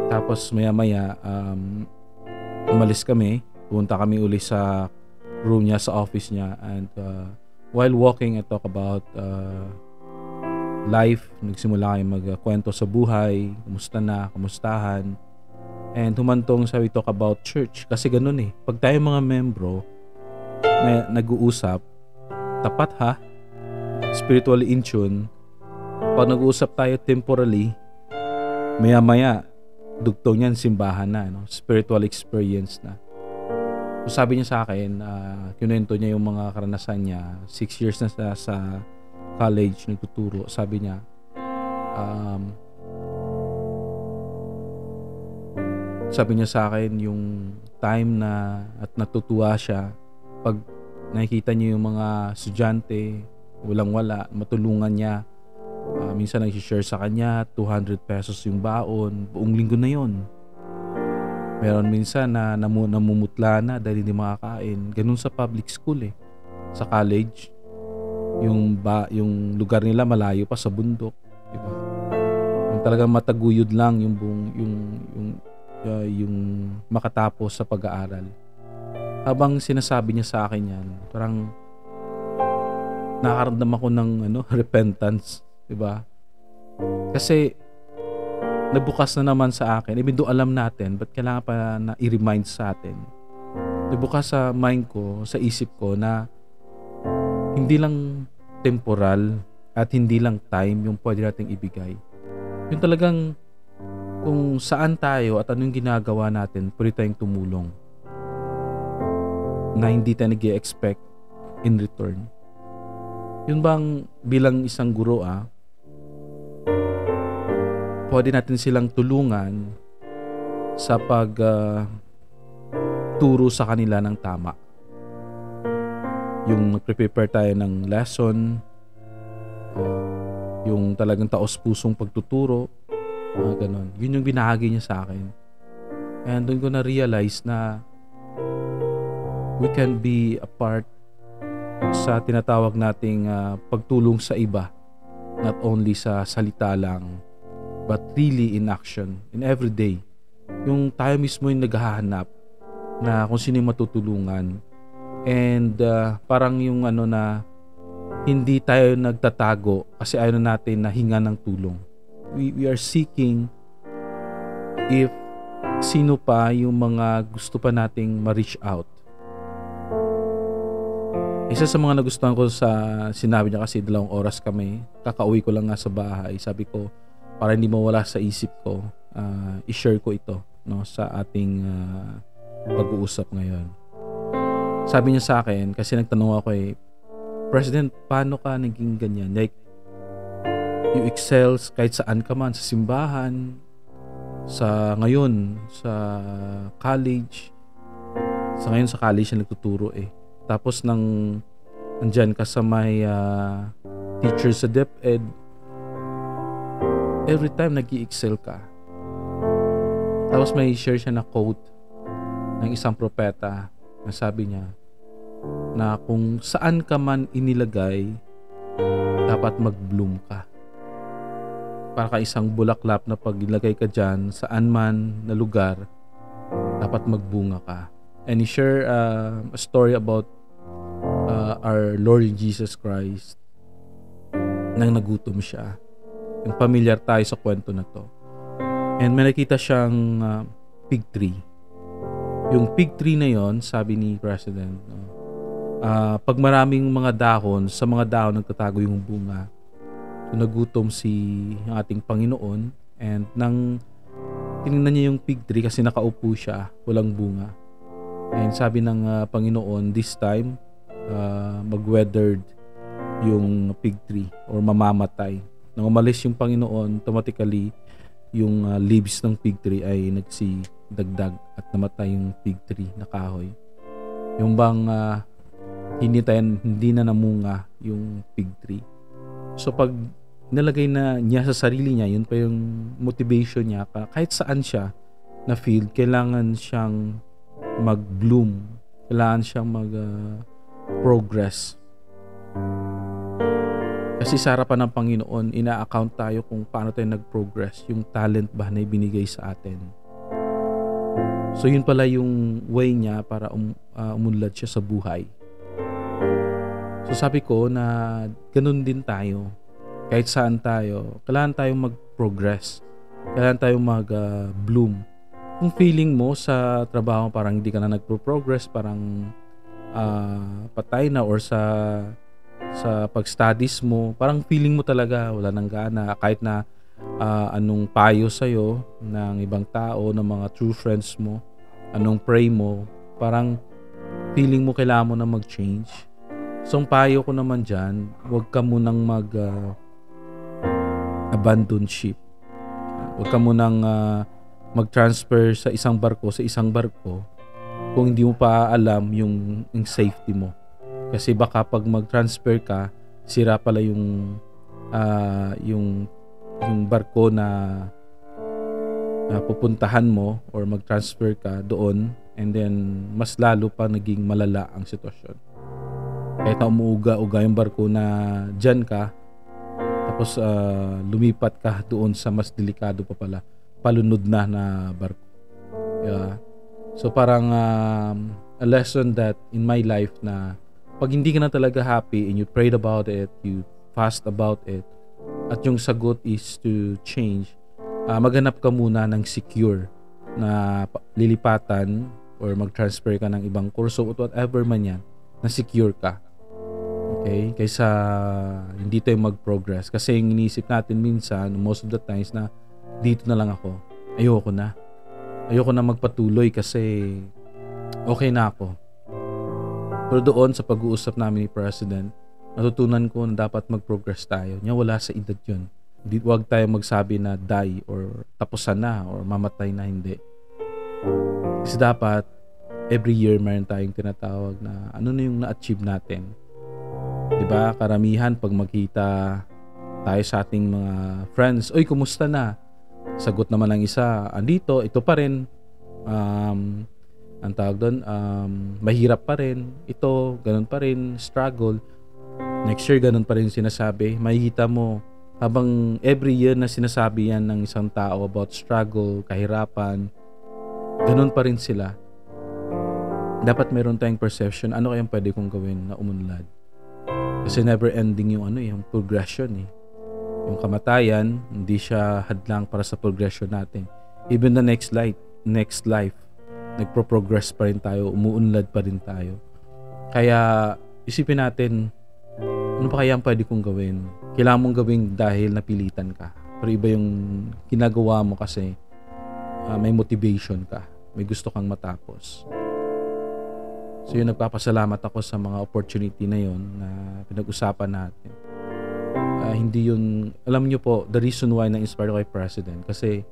S1: Tapos maya-maya umalis kami. Punta kami uli sa room niya, sa office niya, and while walking I talk about life. Nagsimula kayo magkwento sa buhay, kamustahan. And humantong sa we talk about church. Kasi ganun pag tayo mga membro na nag-uusap, tapat spiritually in tune, pag nag-uusap tayo temporally, maya-maya, dugtong yan, simbahan na, spiritual experience na. So sabi niya sa akin, kinwento niya yung mga karanasan niya, 6 years na sa college, nagtuturo. Sabi niya, sa akin yung time na at natutuwa siya pag nakikita niya yung mga estudyante walang-wala, matulungan niya. Minsan nag-share sa kanya 200 pesos yung baon, buong linggo na yon. Meron minsan na namumutla na dahil hindi makakain. Ganun sa public school sa college. Yung lugar nila malayo pa sa bundok, diba? Yung talagang mataguyod lang yung yung makatapos sa pag-aaral. Habang sinasabi niya sa akin yan, parang nakaramdam ako ng repentance, diba? Kasi nabukas na naman sa akin. Even though alam natin, but kailangan pa na i-remind sa atin. Nabukas sa mind ko, sa isip ko na hindi lang temporal at hindi lang time yung pwede nating ibigay. Yung talagang kung saan tayo at anong ginagawa natin, pwede tayong tumulong na hindi tayo nag-i-expect in return. Yun bang bilang isang guro pwede natin silang tulungan sa turo sa kanila ng tama. Yung nag-prepare tayo ng lesson, yung talagang taos-pusong pagtuturo, ganon. Yun yung binahagi niya sa akin. And doon ko na-realize na we can be a part sa tinatawag nating pagtulong sa iba. Not only sa salita lang, but really in action, in every day. Yung tayo mismo yung naghahanap na kung sino yung matutulungan. And parang yung na hindi tayo nagtatago kasi ayaw na natin na hinga ng tulong. We are seeking if sino pa yung mga gusto pa nating ma-reach out. Isa sa mga nagustuhan ko sa sinabi niya, kasi 2 oras kami, kakauwi ko lang nga sa bahay, sabi ko para hindi mawala sa isip ko, i-share ko ito sa ating pag-uusap ngayon. Sabi niya sa akin, kasi nagtanong ako President, paano ka naging ganyan? Like, you excel kahit saan ka man, sa simbahan, sa college. Sa college siya nagtuturo Tapos nandyan ka sa may teacher sa DepEd, every time nag-i-excel ka. Tapos may share siya na quote ng isang propeta na sabi niya na kung saan ka man inilagay, dapat mag-bloom ka. Para ka isang bulaklak na pag ilagay ka dyan, saan man na lugar, dapat magbunga ka. And he share a story about our Lord Jesus Christ nang nagutom siya. Yung familiar tayo sa kwento na to. And may nakita siyang fig tree. Yung fig tree na yon, sabi ni President, pag maraming mga dahon, sa mga dahon nagtatago yung bunga. So nagutom si ating Panginoon, and nang tinignan niya yung fig tree kasi nakaupo siya, walang bunga. And sabi ng Panginoon, this time, mag-weathered yung fig tree or mamamatay. Nang umalis yung Panginoon, automatically, yung leaves ng fig tree ay nagsidagdag at namatay yung fig tree na kahoy. Yung bang hindi na namunga yung fig tree. So pag nilagay na niya sa sarili niya, yun pa yung motivation niya. Kahit saan siya na field, kailangan siyang mag-bloom. Kailangan siyang mag-progress. Kasi sa harapan ng Panginoon, ina-account tayo kung paano tayo nag-progress, yung talent ba na ibinigay sa atin. So yun pala yung way niya para umunlad siya sa buhay. So sabi ko na ganun din tayo. Kahit saan tayo, kailangan tayong mag-progress. Kailangan tayong mag-bloom. Kung feeling mo sa trabaho parang hindi ka na nagpo-progress, parang patay na, or sa pag-studies mo, parang feeling mo talaga wala nang gana, kahit na anong payo sa'yo ng ibang tao, ng mga true friends mo, anong pray mo, parang feeling mo kailangan mo na mag-change. So ang payo ko naman dyan, huwag ka munang abandon ship. Huwag ka munang mag-transfer sa isang barko kung hindi mo pa alam yung safety mo. Kasi baka pag mag-transfer ka, sira pala yung barko na pupuntahan mo, or mag-transfer ka doon, and then mas lalo pa naging malala ang sitwasyon. Kahit na umuuga-uga yung barko na dyan ka, tapos lumipat ka doon sa mas delikado pa pala, palunod na barko. Yeah. So parang a lesson that in my life na pag hindi ka na talaga happy and you prayed about it, you fast about it, at yung sagot is to change, maghanap ka muna ng secure na lilipatan or mag-transfer ka ng ibang kurso at whatever man yan, na secure ka. Okay? Kaysa hindi tayo mag-progress. Kasi yung iniisip natin minsan, most of the times na dito na lang ako. Ayoko na. Ayoko na magpatuloy kasi okay na ako. Pero doon sa pag-uusap namin ni President, natutunan ko na dapat mag-progress tayo. Niya wala sa edad yun. Huwag tayo magsabi na die or tapusan na or mamatay na, hindi. Kasi dapat every year mayroon tayong tinatawag na ano na yung na-achieve natin. 'Di ba? Karamihan pag magkita tayo sa ating mga friends, "Oy, kumusta na?" Sagot naman ng isa, "Andito, ito pa rin." Ang tawag doon, mahirap pa rin. Ito, ganun pa rin, struggle. Next year, ganun pa rin sinasabi. Makikita mo, habang every year na sinasabi yan ng isang tao about struggle, kahirapan, ganun pa rin sila. Dapat meron tayong perception, ano kayang pwede kong gawin na umunlad? Kasi never ending yung progression eh. Yung kamatayan, hindi siya hadlang para sa progression natin. Even the next life, nagpo-progress pa rin tayo, umuunlad pa rin tayo. Kaya isipin natin, ano pa kaya ang pwede kong gawin? Kailangan mong gawin dahil napilitan ka. Pero iba yung ginagawa mo kasi may motivation ka. May gusto kang matapos. So yun, nagpapasalamat ako sa mga opportunity na yun na pinag-usapan natin. Hindi yun, alam nyo po, the reason why na-inspire ko kay President kasi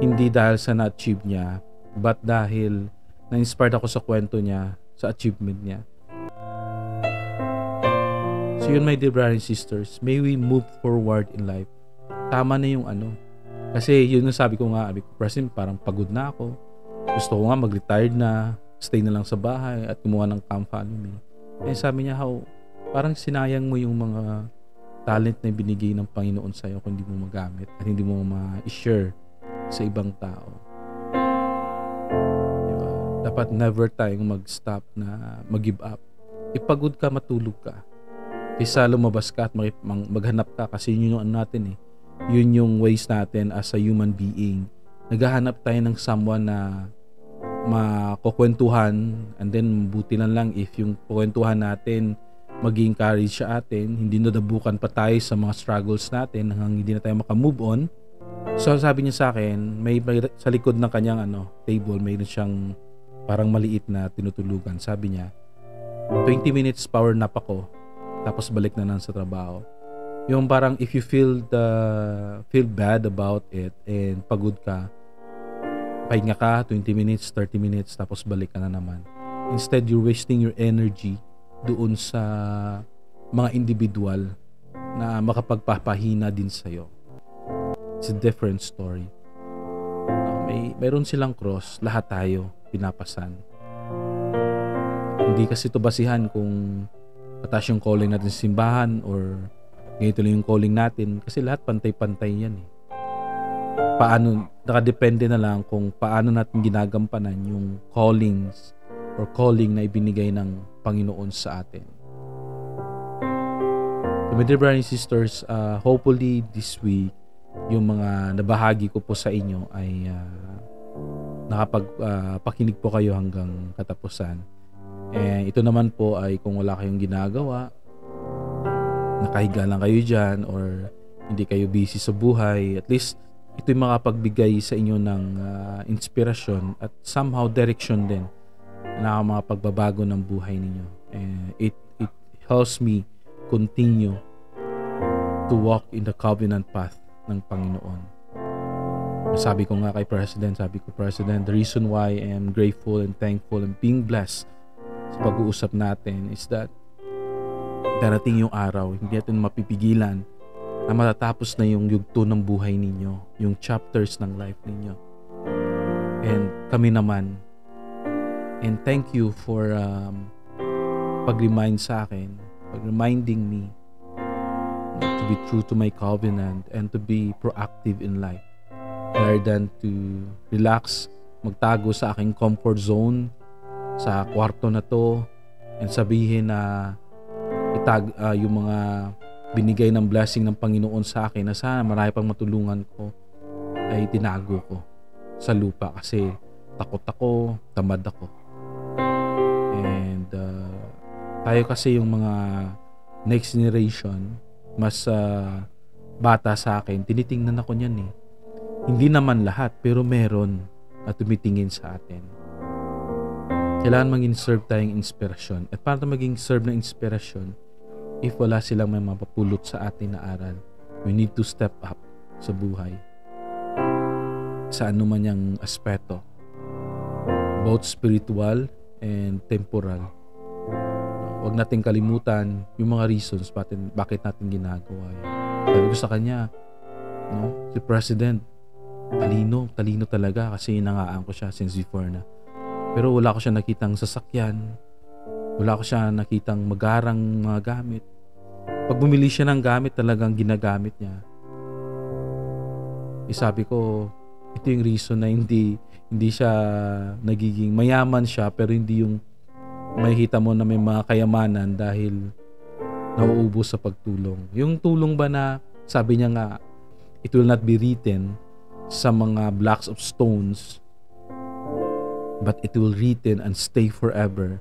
S1: hindi dahil sa na-achieve niya, but dahil na-inspired ako sa kwento niya, sa achievement niya. So yun, my dear brothers and sisters, may we move forward in life. Tama na yung kasi yun yung sabi ko, President, parang pagod na ako. Gusto ko nga mag-retired na, stay na lang sa bahay at kumuha ng camp family. Eh sabi niya, parang sinayang mo yung mga talent na binigay ng Panginoon sa'yo kung hindi mo magamit at hindi mo ma-share sa ibang tao. Diba? Dapat never tayong mag-stop na mag-give up. Ipagod ka, matulog ka. Kaysa lumabas ka at maghanap ka kasi yun yung natin eh. Yun yung ways natin as a human being. Naghahanap tayo ng someone na makukwentuhan, and then buti lang if yung kwentuhan natin mag-encourage sa atin, hindi nadabukan pa tayo sa mga struggles natin hanggang hindi na tayo makamove on. So sabi niya sa akin, may sa likod ng kanyang table, mayroon siyang parang maliit na tinutulugan. Sabi niya, 20 minutes power nap ako, tapos balik na sa trabaho. Yung parang if you feel bad about it and pagod ka, pahinga ka 20 minutes, 30 minutes, tapos balik ka na naman. Instead, you're wasting your energy doon sa mga individual na makapagpapahina din sa'yo. It's a different story. Mayroon silang cross, lahat tayo pinapasan. Hindi kasi ito basihan kung mataas yung calling natin sa simbahan or ganito lang yung calling natin kasi lahat pantay-pantay yan eh. Nakadepende na lang kung paano natin ginagampanan yung callings or calling na ibinigay ng Panginoon sa atin. So, my dear brothers and sisters, hopefully this week, yung mga nabahagi ko po sa inyo ay nakapagpakinig po kayo hanggang katapusan. Ito naman po ay kung wala kayong ginagawa, nakahiga lang kayo dyan or hindi kayo busy sa buhay, at least ito'y makapagbigay sa inyo ng inspirasyon at somehow direction din na mga pagbabago ng buhay ninyo. It helps me continue to walk in the covenant path ng Panginoon. Sabi ko nga kay President, President, the reason why I am grateful and thankful and being blessed sa pag-uusap natin is that darating yung araw, hindi natin mapipigilan na matatapos na yung yugto ng buhay ninyo, yung chapters ng life ninyo. And kami naman, and thank you for pag-remind sa akin, pag-reminding me to be true to my covenant and to be proactive in life rather than to relax, magtago sa aking comfort zone sa kwarto na to and sabihin na yung mga binigay ng blessing ng Panginoon sa akin na sana marami pang matulungan ko. ay tinago ko sa lupa kasi takot ako, tamad ako. And tayo kasi yung mga next generation, mas bata sa akin, tinitingnan ako niyan eh. Hindi naman lahat, pero meron na tumitingin sa atin. Kailangan maging serve tayong inspirasyon. At para maging serve ng inspirasyon, if wala silang may mapapulot sa atin na aral, we need to step up sa buhay. Sa anuman yung aspeto. Both spiritual and temporal. Huwag natin kalimutan yung mga reasons bakit natin ginagawa yan. Sabi ko sa kanya, si President, talino talaga kasi inangaan ko siya since before na. Pero wala ko siya nakitang sasakyan, wala ko siya nakitang magarang mga gamit. Pag bumili siya ng gamit, talagang ginagamit niya. Sabi ko, ito yung reason na hindi siya nagiging mayaman siya, pero hindi yung makikita mo na may mga kayamanan dahil nauubos sa pagtulong. Yung tulong ba na, sabi niya nga, it will not be written sa mga blocks of stones, but it will written and stay forever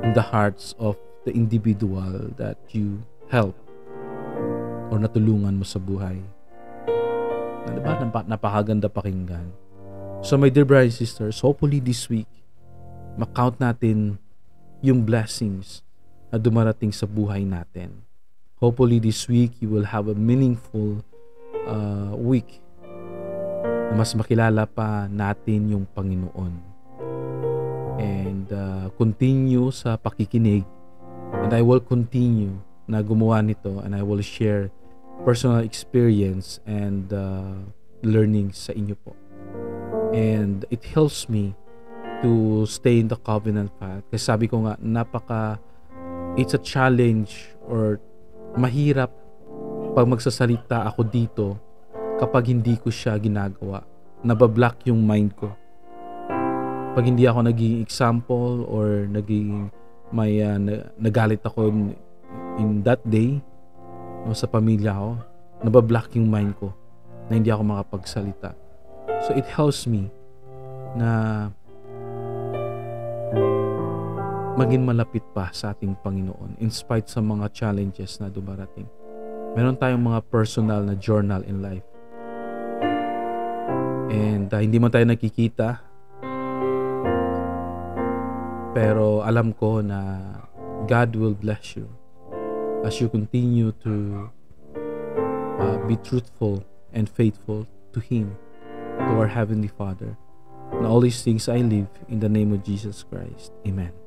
S1: in the hearts of the individual that you help or natulungan mo sa buhay. Diba? Napakaganda pakinggan. So my dear brothers and sisters, hopefully this week, makount natin yung blessings na dumarating sa buhay natin. Hopefully this week, you will have a meaningful week na mas makilala pa natin yung Panginoon. And continue sa pakikinig. And I will continue na gumawa nito and I will share personal experience and learnings sa inyo po. And it helps me to stay in the covenant path. Kasi sabi ko nga, it's a challenge or mahirap pag magsasalita ako dito kapag hindi ko siya ginagawa. Nabablock yung mind ko. Pag hindi ako naging example or naging nagalit ako in that day sa pamilya ko, nabablock yung mind ko na hindi ako makapagsalita. So it helps me na maging malapit pa sa ating Panginoon in spite sa mga challenges na dumarating. Meron tayong mga personal na journal in life. And hindi man tayo nakikita, pero alam ko na God will bless you as you continue to be truthful and faithful to Him, to our Heavenly Father. And all these things I live in the name of Jesus Christ. Amen.